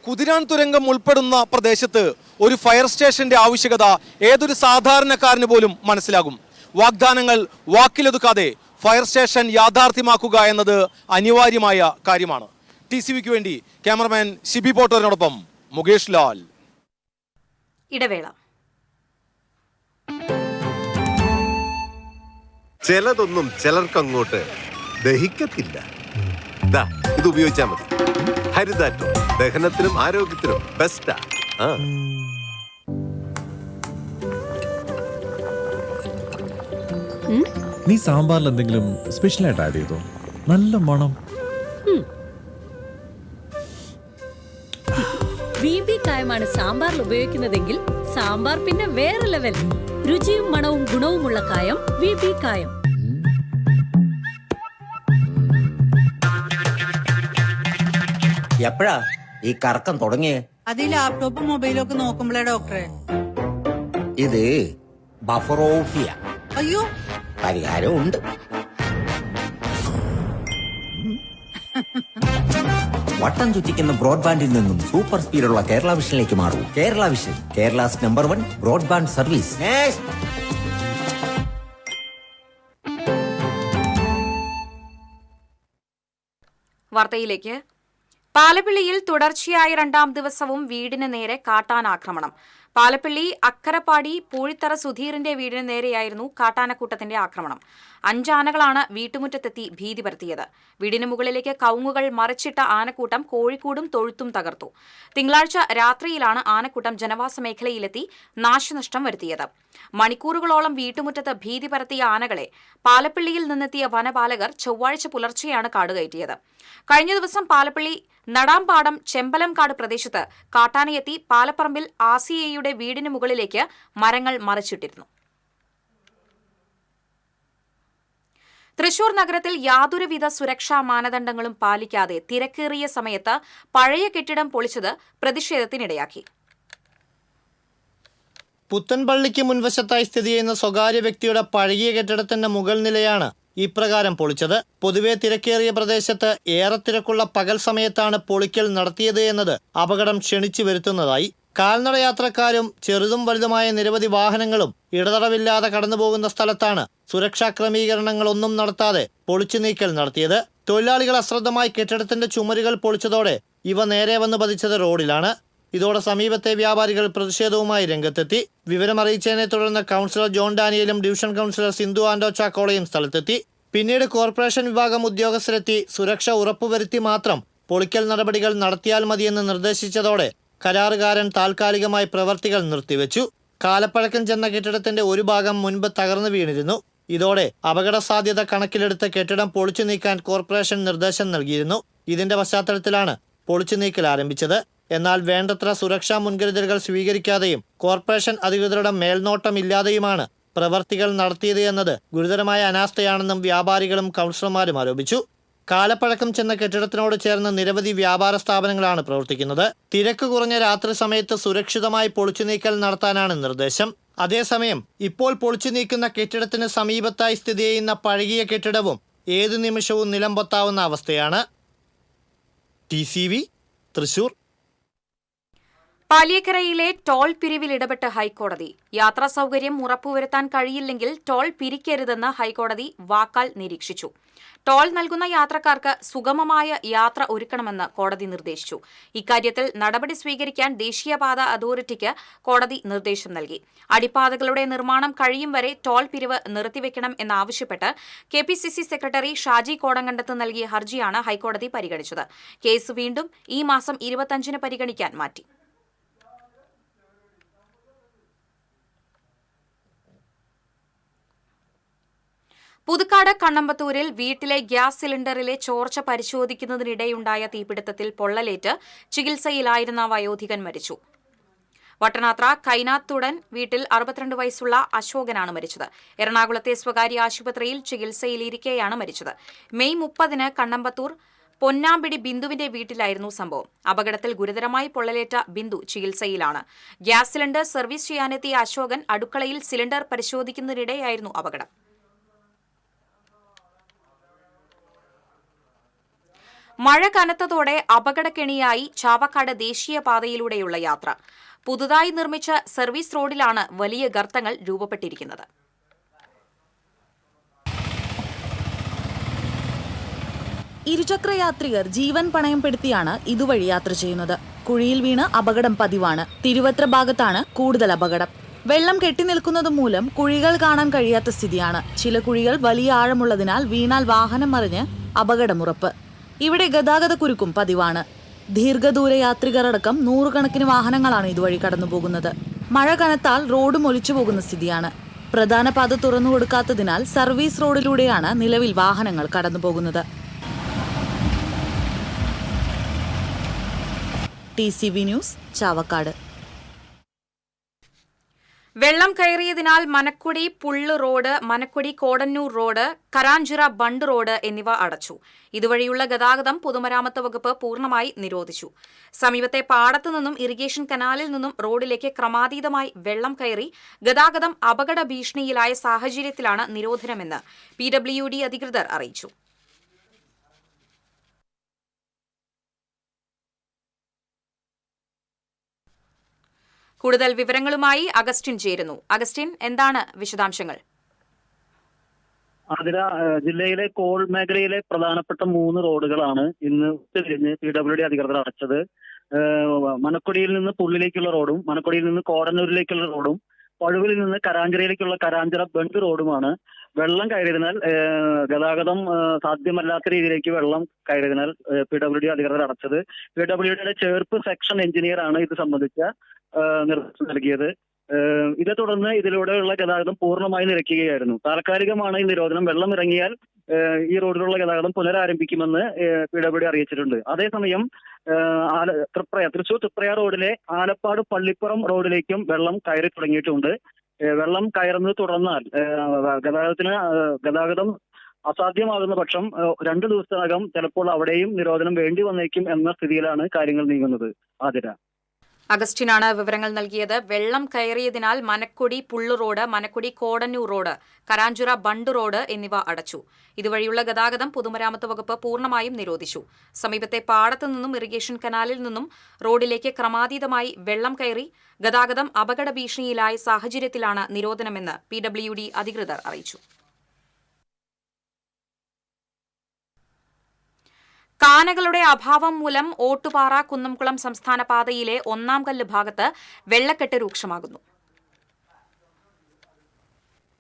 കുതിരാൻ തുരങ്കം ഉൾപ്പെടുന്ന പ്രദേശത്ത് ഒരു ഫയർ സ്റ്റേഷന്റെ ആവശ്യകത ഏതൊരു സാധാരണക്കാരന് പോലും മനസ്സിലാകും. വാഗ്ദാനങ്ങൾ വാക്കിലൊതുക്കാതെ ഫയർ സ്റ്റേഷൻ യാഥാർത്ഥ്യമാക്കുക എന്നത് അനിവാര്യമായ കാര്യമാണ്. TCVക്ക് വേണ്ടി ക്യാമറമാൻ ഷിബി പോട്ടറിനോടൊപ്പം മുകേഷ് ലാൽ. ഇടവേള. ചിലതൊന്നും ചിലർക്കങ്ങോട്ട് ദഹിക്കത്തില്ല. ദാ ഇത് ഉപയോഗിച്ചാൽ മതി. ഹരിതാറ്റോ ദഹനത്തിനും ആരോഗ്യത്തിനും ബെസ്റ്റാ. നീ സാമ്പാറിൽ എന്തെങ്കിലും സ്പെഷ്യലായിട്ട് ആഡ് ചെയ്തോ? നല്ല മണം. VB കായമാണ് സാമ്പാറിൽ ഉപയോഗിക്കുന്നതെങ്കിൽ സാമ്പാർ പിന്നെ വേറെ ലെവൽ. രുചിയും മണവും ഗുണവുമുള്ള കായം VB കായം. എപ്പോഴാ ഈ കറക്കം തുടങ്ങിയേ? അത് ഈ ലാപ്ടോപ്പും മൊബൈലും ഒക്കെ നോക്കുമ്പോഴേ ഡോക്ടറെ. ഇത് ബഫറോഫിയ. അയ്യോ, പരിഹാരം ഉണ്ട്. വട്ടം ചുറ്റിക്കുന്ന ബ്രോഡ്ബാൻഡിൽ നിന്നും സൂപ്പർ സ്പീഡുള്ള കേരള വിഷനിലേക്ക് മാറൂ. Kerala vision, Kerala's number 1 broadband service. വാർത്തയിലേക്ക്. പാലപ്പിള്ളിയിൽ തുടർച്ചയായ 2ാം ദിവസവും വീടിന് നേരെ കാട്ടാനാക്രമണം. പാലപ്പിള്ളി അക്കരപ്പാടി പൂഴിത്തറ സുധീറിന്റെ വീടിന് നേരെയായിരുന്നു കാട്ടാനക്കൂട്ടത്തിന്റെ ആക്രമണം. 5 ആനകളാണ് വീട്ടുമുറ്റത്തെത്തി ഭീതി പരത്തിയത്. വീടിന് മുകളിലേക്ക് കവുങ്ങുകൾ മറിച്ചിട്ട ആനക്കൂട്ടം കോഴിക്കൂടും തൊഴുത്തും തകർത്തു. തിങ്കളാഴ്ച രാത്രിയിലാണ് ആനക്കൂട്ടം ജനവാസ മേഖലയിലെത്തി നാശനഷ്ടം വരുത്തിയത്. മണിക്കൂറുകളോളം വീട്ടുമുറ്റത്ത് ഭീതി പരത്തിയ ആനകളെ പാലപ്പിള്ളിയിൽ നിന്നെത്തിയ വനപാലകർ ചൊവ്വാഴ്ച പുലർച്ചെയാണ് കാടുകയറ്റിയത്. കഴിഞ്ഞ ദിവസം പാലപ്പിള്ളി നടാംപാടം ചെമ്പലംകാട് പ്രദേശത്ത് കാട്ടാനയെത്തി പാലപ്പറമ്പിൽ ആസിയയുടെ വീടിന് മുകളിലേക്ക് മരങ്ങൾ മറിച്ചിട്ടിരുന്നു. തൃശൂർ നഗരത്തിൽ യാതൊരുവിധ സുരക്ഷാ മാനദണ്ഡങ്ങളും പാലിക്കാതെ തിരക്കേറിയ സമയത്ത് പഴയ കെട്ടിടം പൊളിച്ചത് പ്രതിഷേധത്തിനിടയാക്കി. പുത്തൻപള്ളിക്ക് മുൻവശത്തായി സ്ഥിതി ചെയ്യുന്ന സ്വകാര്യ വ്യക്തിയുടെ പഴകിയ കെട്ടിടത്തിന്റെ മുകൾ നിലയാണ് ഇപ്രകാരം പൊളിച്ചത്. പൊതുവെ തിരക്കേറിയ പ്രദേശത്ത് ഏറെ തിരക്കുള്ള പകൽ സമയത്താണ് പൊളിക്കൽ നടത്തിയത് എന്നത് അപകടം ക്ഷണിച്ചു വരുത്തുന്നതായി. കാൽനട യാത്രക്കാരും ചെറുതും വലുതുമായ നിരവധി വാഹനങ്ങളും ഇടതടവില്ലാതെ കടന്നുപോകുന്ന സ്ഥലത്താണ് സുരക്ഷാ ക്രമീകരണങ്ങളൊന്നും നടത്താതെ പൊളിച്ചു നീക്കൽ നടത്തിയത്. തൊഴിലാളികൾ അശ്രദ്ധമായി കെട്ടിടത്തിന്റെ ചുമരുകൾ പൊളിച്ചതോടെ ഇവ നേരെ വന്ന് പതിച്ചത് റോഡിലാണ്. ഇതോടെ സമീപത്തെ വ്യാപാരികൾ പ്രതിഷേധവുമായി രംഗത്തെത്തി. വിവരമറിയിച്ചതിനെ തുടർന്ന് കൗൺസിലർ ജോൺ ഡാനിയലും ഡിവിഷൻ കൗൺസിലർ സിന്ധു ആൻഡോ ചാക്കോളയും സ്ഥലത്തെത്തി. പിന്നീട് കോർപ്പറേഷൻ വിഭാഗം ഉദ്യോഗസ്ഥരെത്തി സുരക്ഷ ഉറപ്പുവരുത്തി മാത്രം പൊളിക്കൽ നടപടികൾ നടത്തിയാൽ മതിയെന്ന് നിർദ്ദേശിച്ചതോടെ കരാറുകാരൻ താൽക്കാലികമായി പ്രവർത്തികൾ നിർത്തിവെച്ചു. കാലപ്പഴക്കം ചെന്ന കെട്ടിടത്തിന്റെ ഒരു ഭാഗം മുൻപ് തകർന്നു വീണിരുന്നു. ഇതോടെ അപകട സാധ്യത കണക്കിലെടുത്ത് കെട്ടിടം പൊളിച്ചു നീക്കാൻ കോർപ്പറേഷൻ നിർദ്ദേശം നൽകിയിരുന്നു. ഇതിന്റെ പശ്ചാത്തലത്തിലാണ് പൊളിച്ചു നീക്കൽ ആരംഭിച്ചത്. എന്നാൽ വേണ്ടത്ര സുരക്ഷാ മുൻകരുതലുകൾ സ്വീകരിക്കാതെയും കോർപ്പറേഷൻ അധികൃതരുടെ മേൽനോട്ടമില്ലാതെയുമാണ് പ്രവർത്തികൾ നടത്തിയത് എന്നത് ഗുരുതരമായ അനാസ്ഥയാണെന്നും വ്യാപാരികളും കൗൺസിലർമാരും ആരോപിച്ചു. കാലപ്പഴക്കം ചെന്ന കെട്ടിടത്തിനോട് ചേർന്ന് നിരവധി വ്യാപാര സ്ഥാപനങ്ങളാണ് പ്രവർത്തിക്കുന്നത്. തിരക്ക് കുറഞ്ഞ രാത്രി സമയത്ത് സുരക്ഷിതമായി പൊളിച്ചു നീക്കൽ നടത്താനാണ് നിർദ്ദേശം. അതേസമയം ഇപ്പോൾ പൊളിച്ചു നീക്കുന്ന കെട്ടിടത്തിന് സമീപത്തായി സ്ഥിതി ചെയ്യുന്ന പഴകിയ കെട്ടിടവും ഏതു നിമിഷവും നിലംപൊത്താവുന്ന അവസ്ഥയാണ്. TCV തൃശൂർ. പാലിയേക്കരയിലെ ടോൾ പിരിവിൽ ഇടപെട്ട് ഹൈക്കോടതി. യാത്രാ സൌകര്യം ഉറപ്പുവരുത്താൻ കഴിയില്ലെങ്കിൽ ടോൾ പിരിക്കരുതെന്ന് ഹൈക്കോടതി വാക്കാൽ നിരീക്ഷിച്ചു. ടോൾ നൽകുന്ന യാത്രക്കാർക്ക് സുഗമമായ യാത്ര ഒരുക്കണമെന്ന് കോടതി നിർദ്ദേശിച്ചു. ഇക്കാര്യത്തിൽ നടപടി സ്വീകരിക്കാൻ ദേശീയപാത അതോറിറ്റിക്ക് കോടതി നിർദ്ദേശം നൽകി. അടിപ്പാതകളുടെ നിർമ്മാണം കഴിയും വരെ ടോൾ പിരിവ് നിർത്തിവെക്കണം എന്നാവശ്യപ്പെട്ട് KPCC സെക്രട്ടറി ഷാജി കോടങ്കണ്ടത്ത് നൽകിയ ഹർജിയാണ് ഹൈക്കോടതി പരിഗണിച്ചത്. കേസ് വീണ്ടും ഈ മാസം 25-ന് പരിഗണിക്കാൻ മാറ്റി. പുതുക്കാട് കണ്ണമ്പത്തൂരിൽ വീട്ടിലെ ഗ്യാസ് സിലിണ്ടറിലെ ചോർച്ച പരിശോധിക്കുന്നതിനിടെയുണ്ടായ തീപിടുത്തത്തിൽ പൊള്ളലേറ്റ് ചികിത്സയിലായിരുന്ന വയോധികൻ മരിച്ചു. വട്ടനാത്ര കൈനാത്തുടൻ വീട്ടിൽ 62 വയസ്സുള്ള അശോകനാണ് മരിച്ചത്. എറണാകുളത്തെ സ്വകാര്യ ആശുപത്രിയിൽ ചികിത്സയിലിരിക്കെയാണ് മരിച്ചത്. മെയ് 30-ന് കണ്ണമ്പത്തൂർ പൊന്നാമ്പിടി ബിന്ദുവിന്റെ വീട്ടിലായിരുന്നു സംഭവം. അപകടത്തിൽ ഗുരുതരമായി പൊള്ളലേറ്റ ബിന്ദു ചികിത്സയിലാണ്. ഗ്യാസ് സിലിണ്ടർ സർവീസ് ചെയ്യാനെത്തിയ അശോകൻ അടുക്കളയിൽ സിലിണ്ടർ പരിശോധിക്കുന്നതിനിടെയായിരുന്നു അപകടം. മഴ കനത്തതോടെ അപകടക്കെണിയായി ചാവക്കാട് ദേശീയപാതയിലൂടെയുള്ള യാത്ര. പുതുതായി നിർമ്മിച്ച സർവീസ് റോഡിലാണ് വലിയ ഗർത്തങ്ങൾ രൂപപ്പെട്ടിരിക്കുന്നത്. ഇരുചക്രയാത്രികർ ജീവൻ പണയം പെടുത്തിയാണ് ഇതുവഴി യാത്ര ചെയ്യുന്നത്. കുഴിയിൽ വീണ് അപകടം പതിവാണ്. തിരുവത്ര ഭാഗത്താണ് കൂടുതൽ അപകടം. വെള്ളം കെട്ടിനിൽക്കുന്നത് മൂലം കുഴികൾ കാണാൻ കഴിയാത്ത സ്ഥിതിയാണ്. ചില കുഴികൾ വലിയ ആഴമുള്ളതിനാൽ വീണാൽ വാഹനം മറിഞ്ഞ് അപകടമുറപ്പ്. ഇവിടെ ഗതാഗത കുരുക്കും പതിവാണ്. ദീർഘദൂര യാത്രികരടക്കം 100 കണക്കിന് വാഹനങ്ങളാണ് ഇതുവഴി കടന്നുപോകുന്നത്. മഴ കനത്താൽ റോഡും ഒലിച്ചു പോകുന്ന സ്ഥിതിയാണ്. പ്രധാന പാത തുറന്നു കൊടുക്കാത്തതിനാൽ സർവീസ് റോഡിലൂടെയാണ് നിലവിൽ വാഹനങ്ങൾ കടന്നുപോകുന്നത്. TCV news, Chavakkad. വെള്ളം കയറിയതിനാൽ Manakkudi Pullu road, Manakkudi Kodannur road, Karanchira bund road എന്നിവ അടച്ചു. ഇതുവഴിയുള്ള ഗതാഗതം പൊതുമരാമത്ത് വകുപ്പ് പൂർണ്ണമായി നിരോധിച്ചു. സമീപത്തെ പാടത്തു നിന്നും ഇറിഗേഷൻ കനാലിൽ നിന്നും റോഡിലേക്ക് ക്രമാതീതമായി വെള്ളം കയറി ഗതാഗതം അപകട ഭീഷണിയിലായ സാഹചര്യത്തിലാണ് നിരോധനമെന്ന് PWD അധികൃതർ അറിയിച്ചു. കൂടുതൽ വിവരങ്ങളുമായി അഗസ്റ്റിൻ ചേരുന്നു. അഗസ്റ്റിൻ, എന്താണ് വിശദാംശങ്ങൾ? ആതിര, ജില്ലയിലെ കോൾ മേഖലയിലെ പ്രധാനപ്പെട്ട 3 റോഡുകളാണ് ഇന്ന് ഉച്ചതിരിഞ്ഞ് PWD അധികൃതർ അടച്ചത്. മനക്കൊടിയിൽ നിന്ന് പുള്ളിലേക്കുള്ള റോഡും മനക്കൊടിയിൽ നിന്ന് കോടന്നൂരിലേക്കുള്ള റോഡും പഴുവിൽ നിന്ന് കരാഞ്ചിറയിലേക്കുള്ള കരാഞ്ചിറ ബണ്ട് റോഡുമാണ്. വെള്ളം കയറിയതിനാൽ ഗതാഗതം സാധ്യമല്ലാത്ത രീതിയിലേക്ക് വെള്ളം കയറിയതിനാൽ PWD അധികൃതർ അടച്ചത്. PWDയുടെ ചേർപ്പ് സെക്ഷൻ എഞ്ചിനീയർ ആണ് ഇത് സംബന്ധിച്ച നിർദ്ദേശം നൽകിയത്. ഇതേ തുടർന്ന് ഇതിലൂടെയുള്ള ഗതാഗതം പൂർണ്ണമായി നിലയ്ക്കുകയായിരുന്നു. താൽക്കാലികമാണ് ഈ നിരോധനം. വെള്ളം ഇറങ്ങിയാൽ ഈ റോഡിലുള്ള ഗതാഗതം പുനരാരംഭിക്കുമെന്ന് PWD അറിയിച്ചിട്ടുണ്ട്. അതേസമയം തൃശൂർ തൃപ്രയാർ റോഡിലെ ആലപ്പാട് പള്ളിപ്പുറം റോഡിലേക്കും വെള്ളം കയറി തുടങ്ങിയിട്ടുണ്ട്. വെള്ളം കയറുന്നത് തുടർന്നാൽ ഗതാഗതം അസാധ്യമാകുന്ന പക്ഷം 2 ദിവസത്തിനകം ചിലപ്പോൾ അവിടെയും നിരോധനം വേണ്ടി വന്നേക്കും എന്ന സ്ഥിതിയിലാണ് കാര്യങ്ങൾ നീങ്ങുന്നത്. ആതിര. അഗസ്റ്റിനാണ് വിവരങ്ങൾ നൽകിയത്. വെള്ളം കയറിയതിനാൽ Manakkodi Pullu road, Manakkodi Kodannur road, Karanchira bund road എന്നിവ അടച്ചു. ഇതുവഴിയുള്ള ഗതാഗതം പൊതുമരാമത്ത് വകുപ്പ് പൂർണ്ണമായും നിരോധിച്ചു. സമീപത്തെ പാടത്തു നിന്നും ഇറിഗേഷൻ കനാലിൽ നിന്നും റോഡിലേക്ക് ക്രമാതീതമായി വെള്ളം കയറി ഗതാഗതം അപകട ഭീഷണിയിലായ സാഹചര്യത്തിലാണ് നിരോധനമെന്ന് PWD അധികൃതർ അറിയിച്ചു. കാനകളുടെ അഭാവം മൂലം ഓട്ടുപാറ കുന്നംകുളം സംസ്ഥാന പാതയിലെ 1-ാം കല്ല് ഭാഗത്ത് വെള്ളക്കെട്ട് രൂക്ഷമാകുന്നു.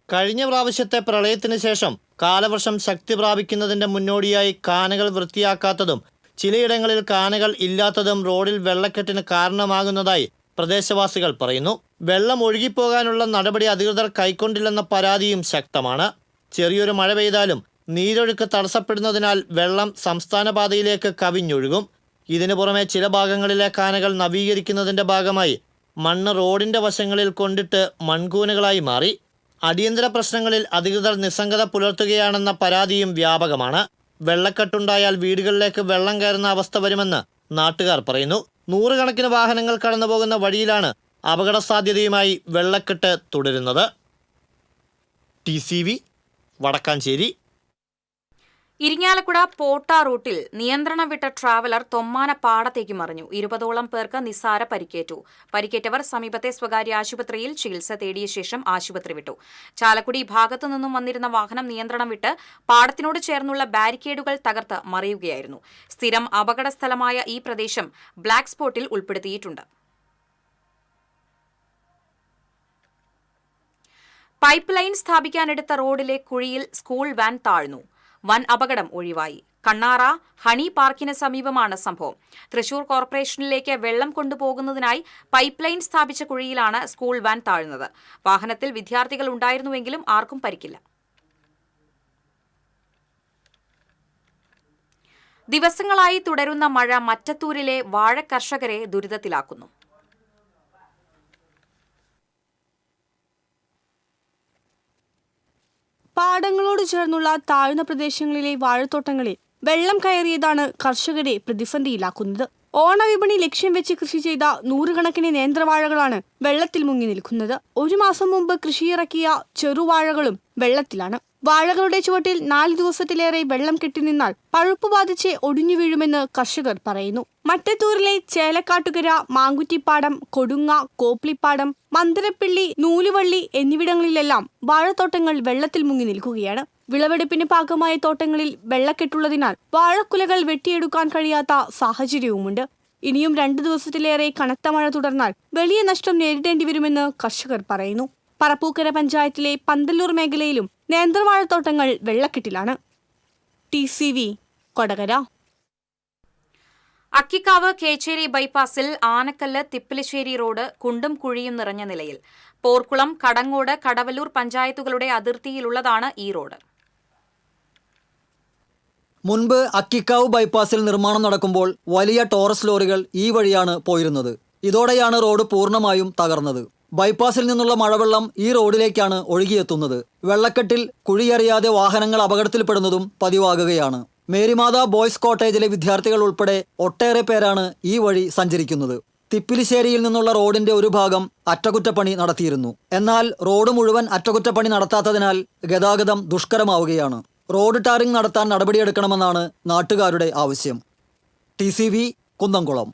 കഴിഞ്ഞ പ്രാവശ്യത്തെ പ്രളയത്തിന് ശേഷം കാലവർഷം ശക്തി പ്രാപിക്കുന്നതിന്റെ മുന്നോടിയായി കാനകൾ വൃത്തിയാക്കാത്തതും ചിലയിടങ്ങളിൽ കാനകൾ ഇല്ലാത്തതും റോഡിൽ വെള്ളക്കെട്ടിന് കാരണമാകുന്നതായി പ്രദേശവാസികൾ പറയുന്നു. വെള്ളം ഒഴുകിപ്പോകാനുള്ള നടപടി അധികൃതർ കൈക്കൊണ്ടില്ലെന്ന പരാതിയും ശക്തമാണ്. ചെറിയൊരു മഴ പെയ്താലും നീരൊഴുക്ക് തടസ്സപ്പെടുന്നതിനാൽ വെള്ളം സംസ്ഥാന പാതയിലേക്ക് കവിഞ്ഞൊഴുകും. ഇതിനു പുറമെ ചില ഭാഗങ്ങളിലെ കാനകൾ നവീകരിക്കുന്നതിന്റെ ഭാഗമായി മണ്ണ് റോഡിന്റെ വശങ്ങളിൽ കൊണ്ടിട്ട് മൺകൂനകളായി മാറി. അടിയന്തര പ്രശ്നങ്ങളിൽ അധികൃതർ നിസ്സംഗത പുലർത്തുകയാണെന്ന പരാതിയും വ്യാപകമാണ്. വെള്ളക്കെട്ടുണ്ടായാൽ വീടുകളിലേക്ക് വെള്ളം കയറുന്ന അവസ്ഥ വരുമെന്ന് നാട്ടുകാർ പറയുന്നു. 100 കണക്കിന് വാഹനങ്ങൾ കടന്നുപോകുന്ന വഴിയിലാണ് അപകട സാധ്യതയുമായി വെള്ളക്കെട്ട് തുടരുന്നത്. TCV വടക്കാഞ്ചേരി. ഇരിങ്ങാലക്കുട പോട്ട റൂട്ടിൽ നിയന്ത്രണം വിട്ട ട്രാവലർ തൊമ്മാന പാടത്തേക്ക് മറിഞ്ഞു. 20ഓളം പേർക്ക് നിസ്സാര പരിക്കേറ്റു. പരിക്കേറ്റവർ സമീപത്തെ സ്വകാര്യ ആശുപത്രിയിൽ ചികിത്സ തേടിയ ശേഷം ആശുപത്രി വിട്ടു. ചാലക്കുടി ഭാഗത്തു നിന്നും വന്നിരുന്ന വാഹനം നിയന്ത്രണം വിട്ട് പാടത്തിനോട് ചേർന്നുള്ള ബാരിക്കേഡുകൾ തകർത്ത് മറിയുകയായിരുന്നു. സ്ഥിരം അപകട സ്ഥലമായ ഈ പ്രദേശം ബ്ലാക്ക് സ്പോട്ടിൽ ഉൾപ്പെടുത്തിയിട്ടുണ്ട്. പൈപ്പ് ലൈൻ സ്ഥാപിക്കാനെടുത്ത റോഡിലെ കുഴിയിൽ സ്കൂൾ വാൻ താഴ്ന്നു. വൻ അപകടം ഒഴിവായി. കണ്ണാറ ഹണി പാർക്കിന് സമീപമാണ് സംഭവം. തൃശൂർ കോർപ്പറേഷനിലേക്ക് വെള്ളം കൊണ്ടുപോകുന്നതിനായി പൈപ്പ് ലൈൻ സ്ഥാപിച്ച കുഴിയിലാണ് സ്കൂൾ വാൻ താഴ്ന്നത്. വാഹനത്തിൽ വിദ്യാർത്ഥികൾ ഉണ്ടായിരുന്നുവെങ്കിലും ആർക്കും പരിക്കില്ല. ദിവസങ്ങളായി തുടരുന്ന മഴ മറ്റത്തൂരിലെ വാഴ കർഷകരെ ദുരിതത്തിലാക്കുന്നു. പാടങ്ങളോട് ചേർന്നുള്ള താഴ്ന്ന പ്രദേശങ്ങളിലെ വാഴത്തോട്ടങ്ങളിൽ വെള്ളം കയറിയതാണ് കർഷകരെ പ്രതിസന്ധിയിലാക്കുന്നത്. ഓണവിപണി ലക്ഷ്യം വെച്ച് കൃഷി ചെയ്ത 100 കണക്കിന് നേന്ത്രവാഴകളാണ് വെള്ളത്തിൽ മുങ്ങി നിൽക്കുന്നത്. 1 മാസം മുമ്പ് കൃഷിയിറക്കിയ ചെറുവാഴകളും വെള്ളത്തിലാണ്. വാഴകളുടെ ചുവട്ടിൽ 4 ദിവസത്തിലേറെ വെള്ളം കെട്ടിനിന്നാൽ പഴുപ്പ് ബാധിച്ച് ഒടിഞ്ഞു വീഴുമെന്ന് കർഷകർ പറയുന്നു. മറ്റത്തൂരിലെ ചേലക്കാട്ടുകര, മാങ്കുറ്റിപ്പാടം, കൊടുങ്ങ, കോപ്ലിപ്പാടം, മന്ദരപ്പിള്ളി, നൂലുവള്ളി എന്നിവിടങ്ങളിലെല്ലാം വാഴത്തോട്ടങ്ങൾ വെള്ളത്തിൽ മുങ്ങി നിൽക്കുകയാണ്. വിളവെടുപ്പിന് പാകമായ തോട്ടങ്ങളിൽ വെള്ളക്കെട്ടുള്ളതിനാൽ വാഴക്കുലകൾ വെട്ടിയെടുക്കാൻ കഴിയാത്ത സാഹചര്യവുമുണ്ട്. ഇനിയും 2 ദിവസത്തിലേറെ കനത്ത മഴ തുടർന്നാൽ വലിയ നഷ്ടം നേരിടേണ്ടി വരുമെന്ന് കർഷകർ പറയുന്നു. പറപ്പൂക്കര പഞ്ചായത്തിലെ പന്തല്ലൂർ മേഖലയിലും നേന്ത്രവാഴത്തോട്ടങ്ങൾ വെള്ളക്കെട്ടിലാണ്. TCV കൊടകര. അക്കിക്കാവ് കേച്ചേരി ബൈപ്പാസിൽ ആനക്കല്ല് തിപ്പിലിശ്ശേരി റോഡ് കുണ്ടും കുഴിയും നിറഞ്ഞ നിലയിൽ. പോർക്കുളം, കടങ്ങോട്, കടവല്ലൂർ പഞ്ചായത്തുകളുടെ അതിർത്തിയിലുള്ളതാണ് ഈ റോഡ്. മുൻപ് അക്കിക്കാവ് ബൈപ്പാസിൽ നിർമ്മാണം നടക്കുമ്പോൾ വലിയ ടോറസ് ലോറികൾ ഈ വഴിയാണ് പോയിരുന്നത്. ഇതോടെയാണ് റോഡ് പൂർണ്ണമായും തകർന്നത്. ബൈപ്പാസിൽ നിന്നുള്ള മഴവെള്ളം ഈ റോഡിലേക്കാണ് ഒഴുകിയെത്തുന്നത്. വെള്ളക്കെട്ടിൽ കുഴിയറിയാതെ വാഹനങ്ങൾ അപകടത്തിൽപ്പെടുന്നതും പതിവാകുകയാണ്. മേരിമാത ബോയ്സ് കോട്ടേജിലെ വിദ്യാർത്ഥികൾ ഉൾപ്പെടെ ഒട്ടേറെ പേരാണ് ഈ വഴി സഞ്ചരിക്കുന്നത്. തിപ്പിലിശ്ശേരിയിൽ നിന്നുള്ള റോഡിന്റെ ഒരു ഭാഗം അറ്റകുറ്റപ്പണി നടത്തിയിരുന്നു. എന്നാൽ റോഡ് മുഴുവൻ അറ്റകുറ്റപ്പണി നടത്താത്തതിനാൽ ഗതാഗതം ദുഷ്കരമാവുകയാണ്. റോഡ് ടാറിംഗ് നടത്താൻ നടപടിയെടുക്കണമെന്നാണ് നാട്ടുകാരുടെ ആവശ്യം. TCV കുന്നംകുളം.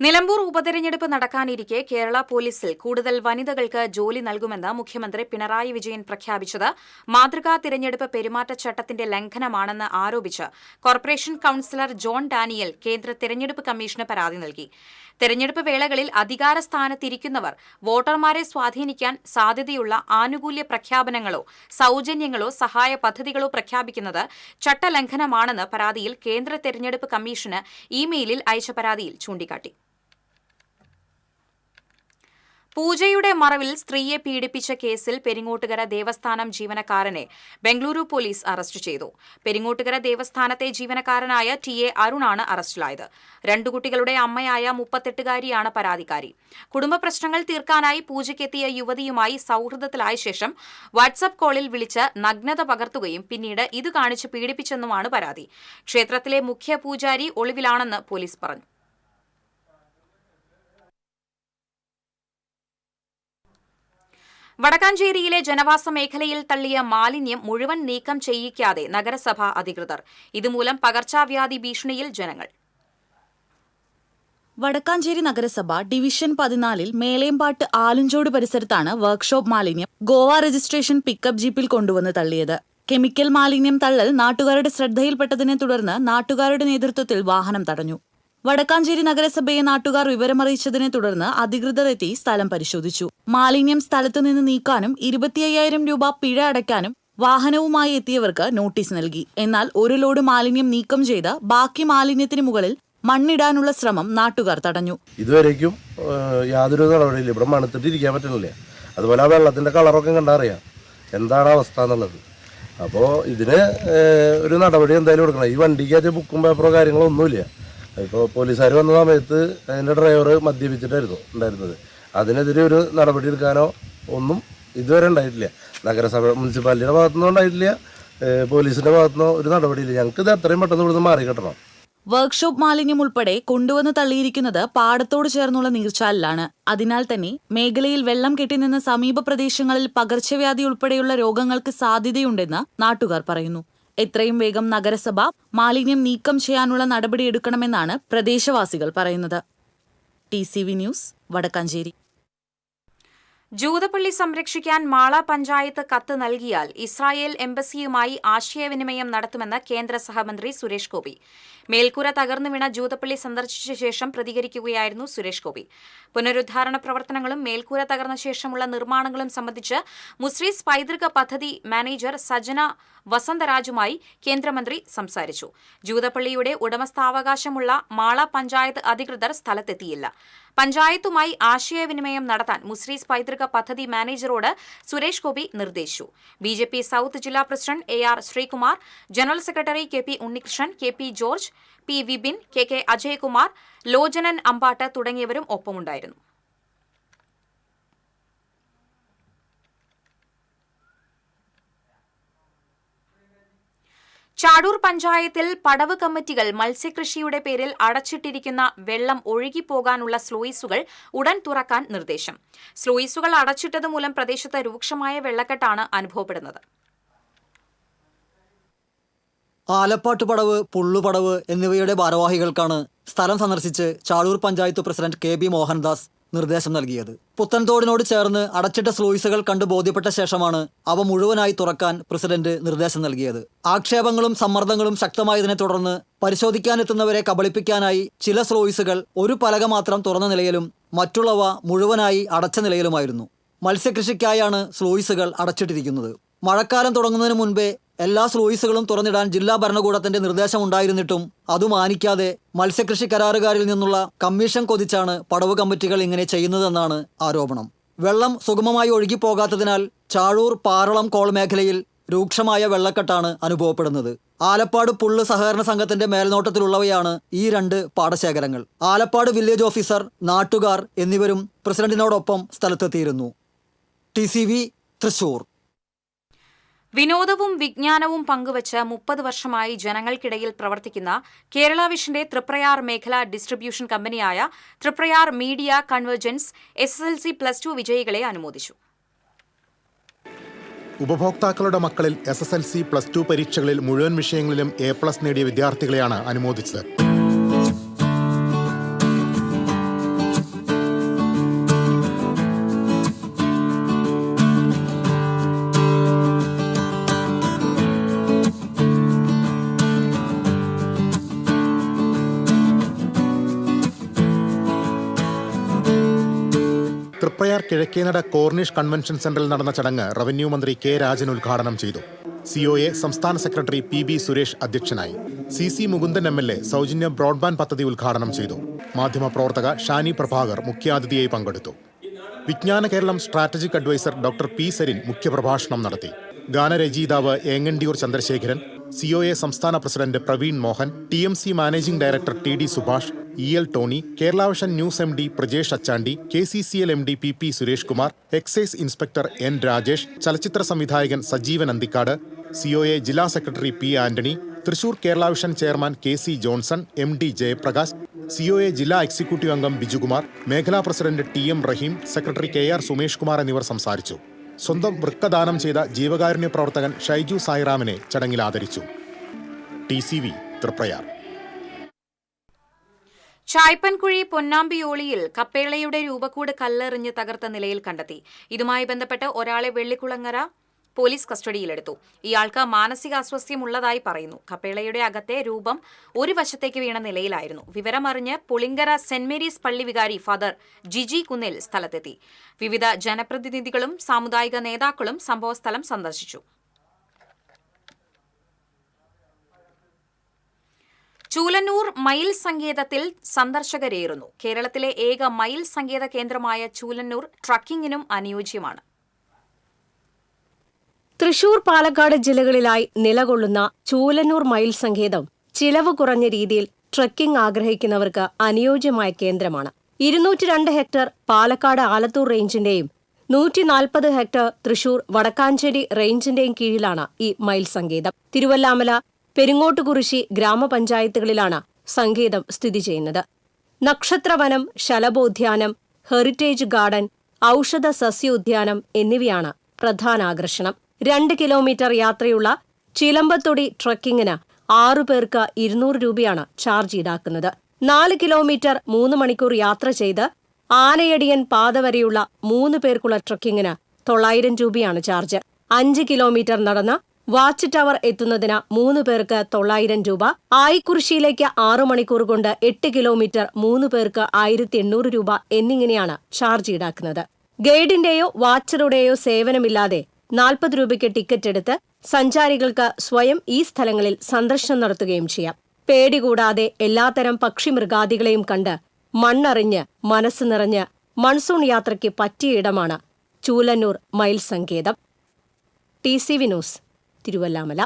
നിലമ്പൂർ ഉപതെരഞ്ഞെടുപ്പ് നടക്കാനിരിക്കെ കേരള പോലീസിൽ കൂടുതൽ വനിതകൾക്ക് ജോലി നൽകുമെന്ന് മുഖ്യമന്ത്രി പിണറായി വിജയൻ പ്രഖ്യാപിച്ചത് മാതൃകാ തിരഞ്ഞെടുപ്പ് പെരുമാറ്റച്ചട്ടത്തിന്റെ ലംഘനമാണെന്ന് ആരോപിച്ച് കോർപ്പറേഷൻ കൌൺസിലർ ജോൺ ഡാനിയൽ കേന്ദ്ര തെരഞ്ഞെടുപ്പ് കമ്മീഷന് പരാതി നൽകി. തെരഞ്ഞെടുപ്പ് വേളകളിൽ അധികാര സ്ഥാനത്തിരിക്കുന്നവർ വോട്ടർമാരെ സ്വാധീനിക്കാൻ സാധ്യതയുള്ള ആനുകൂല്യ പ്രഖ്യാപനങ്ങളോ സൌജന്യങ്ങളോ സഹായ പദ്ധതികളോ പ്രഖ്യാപിക്കുന്നത് ചട്ടലംഘനമാണെന്ന് പരാതിയിൽ കേന്ദ്ര തെരഞ്ഞെടുപ്പ് കമ്മീഷന് ഇമെയിലിൽ അയച്ച പരാതിയിൽ ചൂണ്ടിക്കാട്ടി. പൂജയുടെ മറവിൽ സ്ത്രീയെ പീഡിപ്പിച്ച കേസിൽ പെരിങ്ങോട്ടുകര ദേവസ്ഥാനം ജീവനക്കാരനെ ബംഗളൂരു പോലീസ് അറസ്റ്റ് ചെയ്തു. പെരിങ്ങോട്ടുകര ദേവസ്ഥാനത്തെ ജീവനക്കാരനായ ടി.എ. അരുണാണ് അറസ്റ്റിലായത്. 2 കുട്ടികളുടെ അമ്മയായ 38-കാരിയാണ് പരാതിക്കാരി. കുടുംബ പ്രശ്നങ്ങൾ തീർക്കാനായി പൂജയ്ക്കെത്തിയ യുവതിയുമായി സൗഹൃദത്തിലായ ശേഷം വാട്സ്ആപ്പ് കോളിൽ വിളിച്ച് നഗ്നത പകർത്തുകയും പിന്നീട് ഇത് കാണിച്ച് പീഡിപ്പിച്ചെന്നുമാണ് പരാതി. ക്ഷേത്രത്തിലെ മുഖ്യ പൂജാരി ഒളിവിലാണെന്ന് പോലീസ് പറഞ്ഞു. വടക്കാഞ്ചേരിയിലെ ജനവാസ മേഖലയിൽ തള്ളിയ മാലിന്യം മുഴുവൻ നീക്കം ചെയ്യിക്കാതെ നഗരസഭാ അധികൃതർ. ഇതുമൂലം പകർച്ചവ്യാധി ഭീഷണിയിൽ ജനങ്ങൾ. വടക്കാഞ്ചേരി നഗരസഭ ഡിവിഷൻ 14 മേലേമ്പാട്ട് ആലുംചോട് പരിസരത്താണ് വർക്ക്ഷോപ്പ് മാലിന്യം ഗോവ രജിസ്ട്രേഷൻ പിക്കപ്പ് ജീപ്പിൽ കൊണ്ടുവന്ന് തള്ളിയത്. കെമിക്കൽ മാലിന്യം തള്ളൽ നാട്ടുകാരുടെ ശ്രദ്ധയിൽപ്പെട്ടതിനെ തുടർന്ന് നാട്ടുകാരുടെ നേതൃത്വത്തിൽ വാഹനം തടഞ്ഞു. വടക്കാഞ്ചേരി നഗരസഭയെ നാട്ടുകാർ വിവരമറിയിച്ചതിനെ തുടർന്ന് അധികൃതർ എത്തി സ്ഥലം പരിശോധിച്ചു. മാലിന്യം സ്ഥലത്തു നിന്ന് നീക്കാനും 25,000 രൂപ പിഴ അടയ്ക്കാനും വാഹനവുമായി എത്തിയവർക്ക് നോട്ടീസ് നൽകി. എന്നാൽ 1 ലോഡ് മാലിന്യം നീക്കം ചെയ്ത് ബാക്കി മാലിന്യത്തിന് മുകളിൽ മണ്ണിടാനുള്ള ശ്രമം നാട്ടുകാർ തടഞ്ഞു. ഇതുവരേക്കും യാതൊരു നടപടിയില്ല. ഇവിടെ മണത്തിട്ടിരിക്കാൻ പറ്റുന്നില്ല. അതുപോലെ ആ വെള്ളത്തിന്റെ കളറൊക്കെ കണ്ടറിയാം എന്താണ് അവസ്ഥ എന്നുള്ളത്. അപ്പോൾ ഇതിന് ഒരു നടപടി എന്തായാലും കൊടുക്കണം. ഈ വണ്ടിക്കകത്ത് ബുക്കും പേപ്പറോ കാര്യങ്ങളോ ഒന്നുമില്ല. ഇപ്പോൾ പോലീസുകാർ വന്ന സമയത്ത് അതിൻ്റെ ഡ്രൈവർ മദ്യപിച്ചിട്ടായിരുന്നു ഉണ്ടായിരുന്നത്. അതിനെതിരെ ഒരു നടപടി എടുക്കാനോ ഒന്നും ഇതുവരെ ഉണ്ടായിട്ടില്ല. നഗരസഭ മുനിസിപ്പാലിറ്റിയുടെ ഭാഗത്തുനിന്നും ഉണ്ടായിട്ടില്ല, പോലീസിൻ്റെ ഭാഗത്തുനിന്നോ ഒരു നടപടിയില്ല. ഞങ്ങൾക്ക് ഇത് എത്രയും പെട്ടെന്ന് ഇവിടുന്ന് മാറി കിട്ടണം. വർക്ക്ഷോപ്പ് മാലിന്യം ഉൾപ്പെടെ കൊണ്ടുവന്ന് തള്ളിയിരിക്കുന്നത് പാടത്തോട് ചേർന്നുള്ള നീർച്ചാലിലാണ്. അതിനാൽ തന്നെ മേഖലയിൽ വെള്ളം കെട്ടിനിന്ന സമീപ പ്രദേശങ്ങളിൽ പകർച്ചവ്യാധി ഉൾപ്പെടെയുള്ള രോഗങ്ങൾക്ക് സാധ്യതയുണ്ടെന്ന് നാട്ടുകാർ പറയുന്നു. എത്രയും വേഗം നഗരസഭ മാലിന്യം നീക്കം ചെയ്യാനുള്ള നടപടിയെടുക്കണമെന്നാണ് പ്രദേശവാസികൾ പറയുന്നത്. TCV news, Vadakkanchery. ജൂതപ്പള്ളി സംരക്ഷിക്കാൻ മാള പഞ്ചായത്ത് കത്ത് നൽകിയാൽ ഇസ്രായേൽ എംബസിയുമായി ആശയവിനിമയം നടത്തുമെന്ന് കേന്ദ്ര സഹമന്ത്രി സുരേഷ് ഗോപി. മേൽക്കൂര തകർന്നു വീണ ജൂതപ്പള്ളി സന്ദർശിച്ച ശേഷം പ്രതികരിക്കുകയായിരുന്നു സുരേഷ് ഗോപി. പുനരുദ്ധാരണ പ്രവർത്തനങ്ങളും മേൽക്കൂര തകർന്ന ശേഷമുള്ള നിർമ്മാണങ്ങളും സംബന്ധിച്ച് മുസ്രീസ് പൈതൃക പദ്ധതി മാനേജർ സജന വസന്തരാജുമായി കേന്ദ്രമന്ത്രി സംസാരിച്ചു. ജൂതപ്പള്ളിയുടെ ഉടമസ്ഥാവകാശമുള്ള മാള പഞ്ചായത്ത് അധികൃതർ സ്ഥലത്തെത്തിയില്ല. പഞ്ചായത്തുമായി ആശയവിനിമയം നടത്താൻ മുസ്രീസ് പൈതൃക പദ്ധതി മാനേജറോട് സുരേഷ് ഗോപി നിർദ്ദേശിച്ചു. BJP സൌത്ത് ജില്ലാ president AR Sreekumar, general secretary KP Unnikrishnan, KP George, P Vipin, KK Ajayakumar, Lochanan Ambatt തുടങ്ങിയവരും ഒപ്പമുണ്ടായിരുന്നു. ചാടൂർ പഞ്ചായത്തിൽ പടവ് കമ്മിറ്റികൾ മത്സ്യകൃഷിയുടെ പേരിൽ അടച്ചിട്ടിരിക്കുന്ന വെള്ളം ഒഴുകിപ്പോകാനുള്ള സ്ലൂയിസുകൾ ഉടൻ തുറക്കാൻ നിർദ്ദേശം. സ്ലൂയിസുകൾ അടച്ചിട്ടത് മൂലം പ്രദേശത്ത് രൂക്ഷമായ വെള്ളക്കെട്ടാണ് അനുഭവപ്പെടുന്നത്. ആലപ്പാട്ടുപടവ്, പുള്ളുപടവ് എന്നിവയുടെ ഭാരവാഹികൾക്കാണ് സ്ഥലം സന്ദർശിച്ച് ചാടൂർ പഞ്ചായത്ത് പ്രസിഡന്റ് KB മോഹൻദാസ് നിർദ്ദേശം നൽകിയത്. പുത്തൻതോടിനോട് ചേർന്ന് അടച്ചിട്ട സ്ലൂയിസുകൾ കണ്ടു ബോധ്യപ്പെട്ട ശേഷമാണ് അവ മുഴുവനായി തുറക്കാൻ പ്രസിഡന്റ് നിർദ്ദേശം നൽകിയത്. ആക്ഷേപങ്ങളും സമ്മർദ്ദങ്ങളും ശക്തമായതിനെ തുടർന്ന് പരിശോധിക്കാനെത്തുന്നവരെ കബളിപ്പിക്കാനായി ചില സ്ലൂയിസുകൾ ഒരു പലക മാത്രം തുറന്ന നിലയിലും മറ്റുള്ളവ മുഴുവനായി അടച്ച നിലയിലുമായിരുന്നു. മത്സ്യകൃഷിക്കായാണ് സ്ലൂയിസുകൾ അടച്ചിട്ടിരിക്കുന്നത്. മഴക്കാലം തുടങ്ങുന്നതിന് മുൻപേ എല്ലാ സ്ലൂയിസുകളും തുറന്നിടാൻ ജില്ലാ ഭരണകൂടത്തിന്റെ നിർദ്ദേശമുണ്ടായിരുന്നിട്ടും അത് മാനിക്കാതെ മത്സ്യകൃഷി കരാറുകാരിൽ നിന്നുള്ള കമ്മീഷൻ കൊതിച്ചാണ് പടവ് കമ്മിറ്റികൾ ഇങ്ങനെ ചെയ്യുന്നതെന്നാണ് ആരോപണം. വെള്ളം സുഗമമായി ഒഴുകിപ്പോകാത്തതിനാൽ ചാഴൂർ, പാറളം കോൾ മേഖലയിൽ രൂക്ഷമായ വെള്ളക്കെട്ടാണ് അനുഭവപ്പെടുന്നത്. ആലപ്പാട് പുള്ള് സഹകരണ സംഘത്തിന്റെ മേൽനോട്ടത്തിലുള്ളവയാണ് ഈ 2 പാടശേഖരങ്ങൾ. ആലപ്പാട് വില്ലേജ് ഓഫീസർ, നാട്ടുകാർ എന്നിവരും പ്രസിഡന്റിനോടൊപ്പം സ്ഥലത്തെത്തിയിരുന്നു. TCV തൃശൂർ. വിനോദവും വിജ്ഞാനവും പങ്കുവച്ച് 30 വർഷമായി ജനങ്ങൾക്കിടയിൽ പ്രവർത്തിക്കുന്ന കേരള വിഷന്റെ തൃപ്രയാർ മേഖല ഡിസ്ട്രിബ്യൂഷൻ കമ്പനിയായ തൃപ്രയാർ മീഡിയ കൺവെർജൻസ് SSLC+2 വിജയികളെ അനുമോദിച്ചു. ഉപഭോക്താക്കളുടെ മക്കളിൽ SSLC+2 പരീക്ഷകളിൽ മുഴുവൻ വിഷയങ്ങളിലും A+ നേടിയ വിദ്യാർത്ഥികളെയാണ് അനുമോദിച്ചത്. തൃപ്രയാർ കിഴക്കേനട കോർണിഷ് കൺവെൻഷൻ സെന്ററിൽ നടന്ന ചടങ്ങ് റവന്യൂ മന്ത്രി K. രാജൻ ഉദ്ഘാടനം ചെയ്തു. COA സംസ്ഥാന സെക്രട്ടറി PB സുരേഷ് അധ്യക്ഷനായി. CC മുകുന്ദൻ MLA സൗജന്യ ബ്രോഡ്ബാൻഡ് പദ്ധതി ഉദ്ഘാടനം ചെയ്തു. മാധ്യമപ്രവർത്തക ഷാനി പ്രഭാകർ മുഖ്യാതിഥിയായി പങ്കെടുത്തു. Vijnana Keralam strategic adviser doctor P Sarin മുഖ്യപ്രഭാഷണം നടത്തി. ഗാനരചയിതാവ് ഏങ്ങണ്ടിയൂർ ചന്ദ്രശേഖരൻ, COA സംസ്ഥാന president Praveen Mohan, TMC managing director TD Subhash, EL Tony, Kerala vision news MD Prajesh Achandi, KCCL MD PP Suresh Kumar, excise inspector N Rajesh, ചലച്ചിത്ര സംവിധായകൻ സജീവൻ അന്തിക്കാട്, COA ജില്ലാ secretary P Antony, Thrissur Kerala vision chairman KC Johnson, MD Jayaprakash, COA ജില്ലാ എക്സിക്യൂട്ടീവ് അംഗം ബിജുകുമാർ, മേഖലാ പ്രസിഡന്റ് TM റഹീം, സെക്രട്ടറി KR സുമേഷ് കുമാർ എന്നിവർ സംസാരിച്ചു. സ്വന്തം വൃക്കദാനം ചെയ്ത ജീവകാരുണ്യ പ്രവർത്തകൻ ഷൈജു സായിറാമിനെ ചടങ്ങിൽ ആദരിച്ചു. TCV തൃപ്രയാർ. ചായ്പൻകുഴി പൊന്നാമ്പിയോളിയിൽ കപ്പേളയുടെ രൂപക്കൂട് കല്ലെറിഞ്ഞ് തകർത്ത നിലയിൽ കണ്ടെത്തി. ഇതുമായി ബന്ധപ്പെട്ട് ഒരാളെ വെള്ളിക്കുളങ്ങര പോലീസ് കസ്റ്റഡിയിലെടുത്തു. ഇയാൾക്ക് മാനസികാസ്വാസ്ഥ്യമുള്ളതായി പറയുന്നു. കപ്പേളയുടെ അകത്തെ രൂപം ഒരു വശത്തേക്ക് വീണ നിലയിലായിരുന്നു. വിവരമറിഞ്ഞ് പുളിങ്കര സെന്റ് മേരീസ് പള്ളി വികാരി ഫാദർ ജിജി കുന്നിൽ സ്ഥലത്തെത്തി. വിവിധ ജനപ്രതിനിധികളും സാമുദായിക നേതാക്കളും സംഭവസ്ഥലം സന്ദർശിച്ചു. ചൂലന്നൂർ മയിൽ സങ്കേതത്തിൽ സന്ദർശകരേറുന്നു. കേരളത്തിലെ ഏക മയിൽ സങ്കേത കേന്ദ്രമായ ചൂലന്നൂർ ട്രക്കിങ്ങിനും അനുയോജ്യമാണ്. തൃശൂർ, പാലക്കാട് ജില്ലകളിലായി നിലകൊള്ളുന്ന ചൂലന്നൂർ മയിൽ സങ്കേതം ചിലവ് കുറഞ്ഞ രീതിയിൽ ട്രക്കിംഗ് ആഗ്രഹിക്കുന്നവർക്ക് അനുയോജ്യമായ കേന്ദ്രമാണ്. 202 ഹെക്ടർ പാലക്കാട് ആലത്തൂർ റേഞ്ചിന്റെയും 140 ഹെക്ടർ തൃശൂർ വടക്കാഞ്ചേരി റേഞ്ചിന്റെയും കീഴിലാണ് ഈ മയിൽ സങ്കേതം. തിരുവല്ലാമല, പെരിങ്ങോട്ടുകുറിശി ഗ്രാമപഞ്ചായത്തുകളിലാണ് സങ്കേതം സ്ഥിതി ചെയ്യുന്നത്. നക്ഷത്രവനം, ശലഭോദ്യാനം, ഹെറിറ്റേജ് ഗാർഡൻ, ഔഷധ സസ്യോദ്യാനം എന്നിവയാണ് പ്രധാന ആകർഷണം. 2 കിലോമീറ്റർ യാത്രയുള്ള ചിലമ്പത്തൊടി ട്രക്കിങ്ങിന് 6 പേർക്ക് 200 രൂപയാണ് ചാർജ് ഈടാക്കുന്നത്. 4 കിലോമീറ്റർ 3 മണിക്കൂർ യാത്ര ചെയ്ത് ആനയടിയൻ പാത വരെയുള്ള 3 പേർക്കുള്ള ട്രക്കിങ്ങിന് 900 രൂപയാണ് ചാർജ്. 5 കിലോമീറ്റർ നടന്ന് വാച്ച് ടവർ എത്തുന്നതിന് 3 പേർക്ക് 900 രൂപ. ആയിക്കുറിശ്ശിയിലേക്ക് 6 മണിക്കൂർ കൊണ്ട് 8 കിലോമീറ്റർ 3 പേർക്ക് 1800 രൂപ എന്നിങ്ങനെയാണ് ചാർജ് ഈടാക്കുന്നത്. ഗൈഡിന്റെയോ വാച്ചറുടെയോ സേവനമില്ലാതെ 40 രൂപയ്ക്ക് ടിക്കറ്റ് എടുത്ത് സഞ്ചാരികൾക്ക് സ്വയം ഈ സ്ഥലങ്ങളിൽ സന്ദർശനം നടത്തുകയും ചെയ്യാം. പേടി കൂടാതെ എല്ലാത്തരം പക്ഷിമൃഗാദികളെയും കണ്ട് മണ്ണറിഞ്ഞ് മനസ്സ് നിറഞ്ഞ് മൺസൂൺ യാത്രയ്ക്ക് പറ്റിയ ഇടമാണ് ചൂലന്നൂർ മയിൽ സങ്കേതം. TCV news, Thiruvallamala.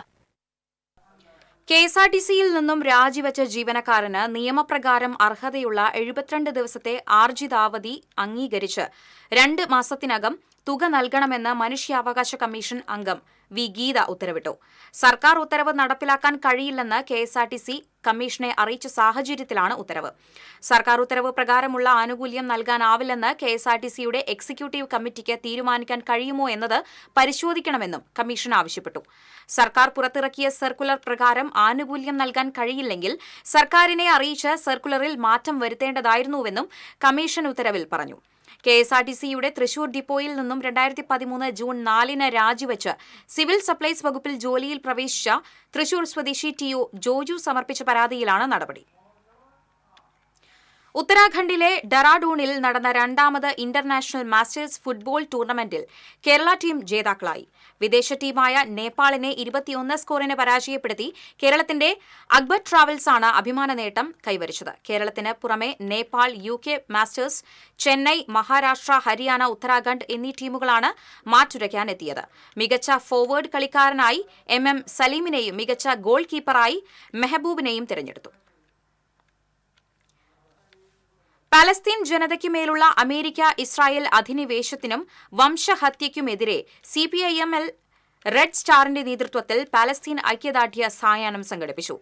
KSRTCയിൽ നിന്നും രാജിവെച്ച ജീവനക്കാരന് നിയമപ്രകാരം അർഹതയുള്ള 72 ദിവസത്തെ ആർജിതാവധി അംഗീകരിച്ച് 2 മാസത്തിനകം തുക നൽകണമെന്ന് മനുഷ്യാവകാശ കമ്മീഷൻ അംഗം വി ഗീത ഉത്തരവിട്ടു. സർക്കാർ ഉത്തരവ് നടപ്പിലാക്കാൻ കഴിയില്ലെന്ന് KSRTC കമ്മീഷനെ അറിയിച്ച സാഹചര്യത്തിലാണ് ഉത്തരവ്. സർക്കാർ ഉത്തരവ് പ്രകാരമുള്ള ആനുകൂല്യം നൽകാനാവില്ലെന്ന് KSRTCയുടെ എക്സിക്യൂട്ടീവ് കമ്മിറ്റിക്ക് തീരുമാനിക്കാൻ കഴിയുമോ എന്നത് പരിശോധിക്കണമെന്നും കമ്മീഷൻ ആവശ്യപ്പെട്ടു. സർക്കാർ പുറത്തിറക്കിയ സർക്കുലർ പ്രകാരം ആനുകൂല്യം നൽകാൻ കഴിയില്ലെങ്കിൽ സർക്കാരിനെ അറിയിച്ച് സർക്കുലറിൽ മാറ്റം വരുത്തേണ്ടതായിരുന്നുവെന്നും കമ്മീഷൻ ഉത്തരവിൽ പറഞ്ഞു. KSRTCയുടെ തൃശൂർ ഡിപ്പോയിൽ നിന്നും 2013 ജൂൺ 4 രാജിവെച്ച് സിവിൽ സപ്ലൈസ് വകുപ്പിൽ ജോലിയിൽ പ്രവേശിച്ച തൃശൂർ സ്വദേശി TO ജോജു സമർപ്പിച്ച പരാതിയിലാണ് നടപടി. ഉത്തരാഖണ്ഡിലെ ഡെറാഡൂണിൽ നടന്ന 2ാമത് ഇന്റർനാഷണൽ മാസ്റ്റേഴ്സ് ഫുട്ബോൾ ടൂർണമെന്റിൽ കേരള ടീം ജേതാക്കളായി. വിദേശ ടീമായ നേപ്പാളിനെ 21 സ്കോറിന് പരാജയപ്പെടുത്തി കേരളത്തിന്റെ അക്ബർ ട്രാവൽസ് ആണ് അഭിമാന നേട്ടം കൈവരിച്ചത്. കേരളത്തിന് പുറമെ നേപ്പാൾ, UK മാസ്റ്റേഴ്സ്, ചെന്നൈ, മഹാരാഷ്ട്ര, ഹരിയാന, ഉത്തരാഖണ്ഡ് എന്നീ ടീമുകളാണ് മാറ്റുരയ്ക്കാനെത്തിയത്. മികച്ച ഫോർവേഡ് കളിക്കാരനായി MM സലീമിനെയും മികച്ച ഗോൾ കീപ്പറായി മെഹബൂബിനെയും തിരഞ്ഞെടുത്തു. പാലസ്തീൻ ജനതയ്ക്കുമേലുള്ള അമേരിക്ക ഇസ്രായേൽ അധിനിവേശത്തിനും വംശഹത്യയ്ക്കുമെതിരെ CPIML റെഡ് സ്റ്റാറിന്റെ നേതൃത്വത്തിൽ പാലസ്തീൻ ഐക്യദാർഢ്യ സായാഹ്നം സംഘടിപ്പിച്ചു.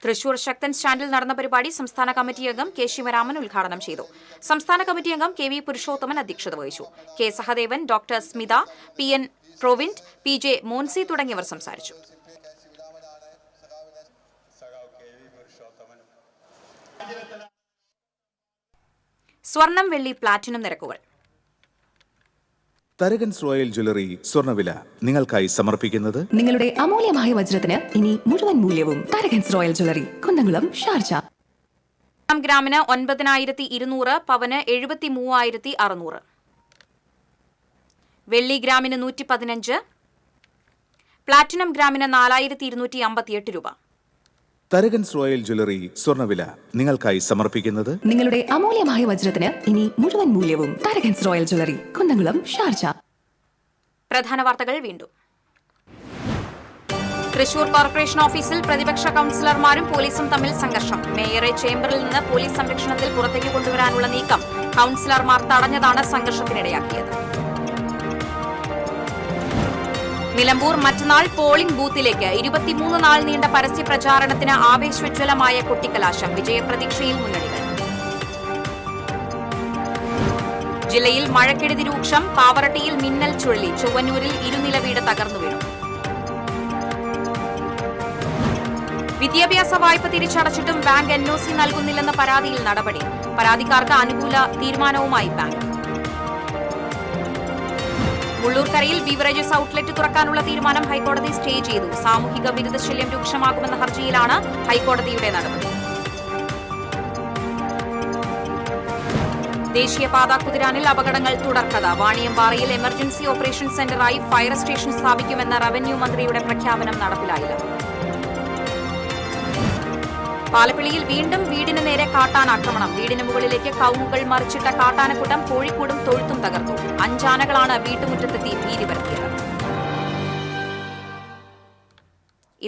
തൃശൂർ ശക്തൻ സ്റ്റാൻഡിൽ നടന്ന പരിപാടി സംസ്ഥാന കമ്മിറ്റി അംഗം K ശിവരാമൻ ഉദ്ഘാടനം ചെയ്തു. സംസ്ഥാന കമ്മിറ്റി അംഗം KV പുരുഷോത്തമൻ അധ്യക്ഷത വഹിച്ചു. K Sahadevan, doctor Smitha, PN പ്രൊവിന്റ്, PJ മോൻസി തുടങ്ങിയവർ സംസാരിച്ചു. സ്വർണം, വെള്ളി, പ്ലാറ്റിനം നിരക്കുകൾ. തരകൻസ് റോയൽ ജ്വല്ലറി സ്വർണ്ണവില നിങ്ങൾക്കായി സമർപ്പിക്കുന്നത് നിങ്ങളുടെ അമൂല്യമായ വജ്രത്തിന് ഇനി മുഴുവൻ മൂല്യവും Tharakans royal jewellery, Kunnamkulam, Sharjah. ഗ്രാമിന് 9200, പവന് 73,600. വെള്ളി ഗ്രാമിന് 115, പ്ലാറ്റിനം ഗ്രാമിന് 4258 രൂപ. തരകൻസ് റോയൽ ജ്വല്ലറി സ്വർണ്ണവില നിങ്ങൾക്കായി സമർപ്പിക്കുന്നത് നിങ്ങളുടെ അമൂല്യമായ വജ്രത്തിന് ഇനി മുഴുവൻ മൂല്യവും Tharakans royal jewellery, Kunnamkulam, Sharjah. പ്രധാന വാർത്തകൾ വീണ്ടും. തൃശൂർ കോർപ്പറേഷൻ ഓഫീസിൽ പ്രതിപക്ഷ കൌൺസിലർമാരും പോലീസും തമ്മിൽ സംഘർഷം. മേയറെ ചേംബറിൽ നിന്ന് പോലീസ് സംരക്ഷണത്തിൽ പുറത്തേക്ക് കൊണ്ടുവരാനുള്ള നീക്കം കൌൺസിലർമാർ തടഞ്ഞതാണ് സംഘർഷത്തിനിടയാക്കിയത്. നിലമ്പൂർ മറ്റന്നാൾ പോളിംഗ് ബൂത്തിലേക്ക് 23 നാൾ നീണ്ട പരസ്യ പ്രചാരണത്തിന് ആവേശോജ്വലമായ കൊട്ടിക്കലാശം. വിജയപ്രതീക്ഷയിൽ മുന്നണികൾ. ജില്ലയിൽ മഴക്കെടുതി രൂക്ഷം. പാവറട്ടിയിൽ മിന്നൽ ചുഴലി. ചൊവ്വന്നൂരിൽ ഇരുനില വീട് തകർന്നു വീണു. വിദ്യാഭ്യാസ വായ്പ തിരിച്ചടച്ചിട്ടും ബാങ്ക് NOC നൽകുന്നില്ലെന്ന പരാതിയിൽ നടപടി. പരാതിക്കാർക്ക് അനുകൂല തീരുമാനവുമായി ബാങ്ക്. മുള്ളൂർക്കരയിൽ ബീവറേജസ് ഔട്ട്ലെറ്റ് തുറക്കാനുള്ള തീരുമാനം ഹൈക്കോടതി സ്റ്റേ ചെയ്തു. സാമൂഹിക വിരുദ്ധശല്യം രൂക്ഷമാകുമെന്ന ഹർജിയിലാണ് ഹൈക്കോടതിയുടെ നടപടി. ദേശീയപാത കുതിരാനിൽ അപകടങ്ങൾ തുടർക്കഥ. വാണിയമ്പാറയിൽ എമർജൻസി ഓപ്പറേഷൻ സെന്ററായി ഫയർ സ്റ്റേഷൻ സ്ഥാപിക്കുമെന്ന റവന്യൂ മന്ത്രിയുടെ പ്രഖ്യാപനം നടപ്പിലായില്ല. പാലപ്പിള്ളിയിൽ വീണ്ടും വീടിന് നേരെ കാട്ടാനാക്രമണം. വീടിന് മുകളിലേക്ക് കവുങ്ങുകൾ മറിച്ചിട്ട കാട്ടാനക്കൂട്ടം കോഴിക്കോടും തൊഴുത്തും തകർത്തു. 5 ആനകളാണ് വീട്ടുമുറ്റത്തെത്തി ഭീതി പരത്തിയത്.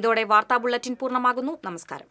ഇതോടെ വാർത്താ ബുള്ളറ്റിൻ പൂർണ്ണമാകുന്നു. നമസ്കാരം.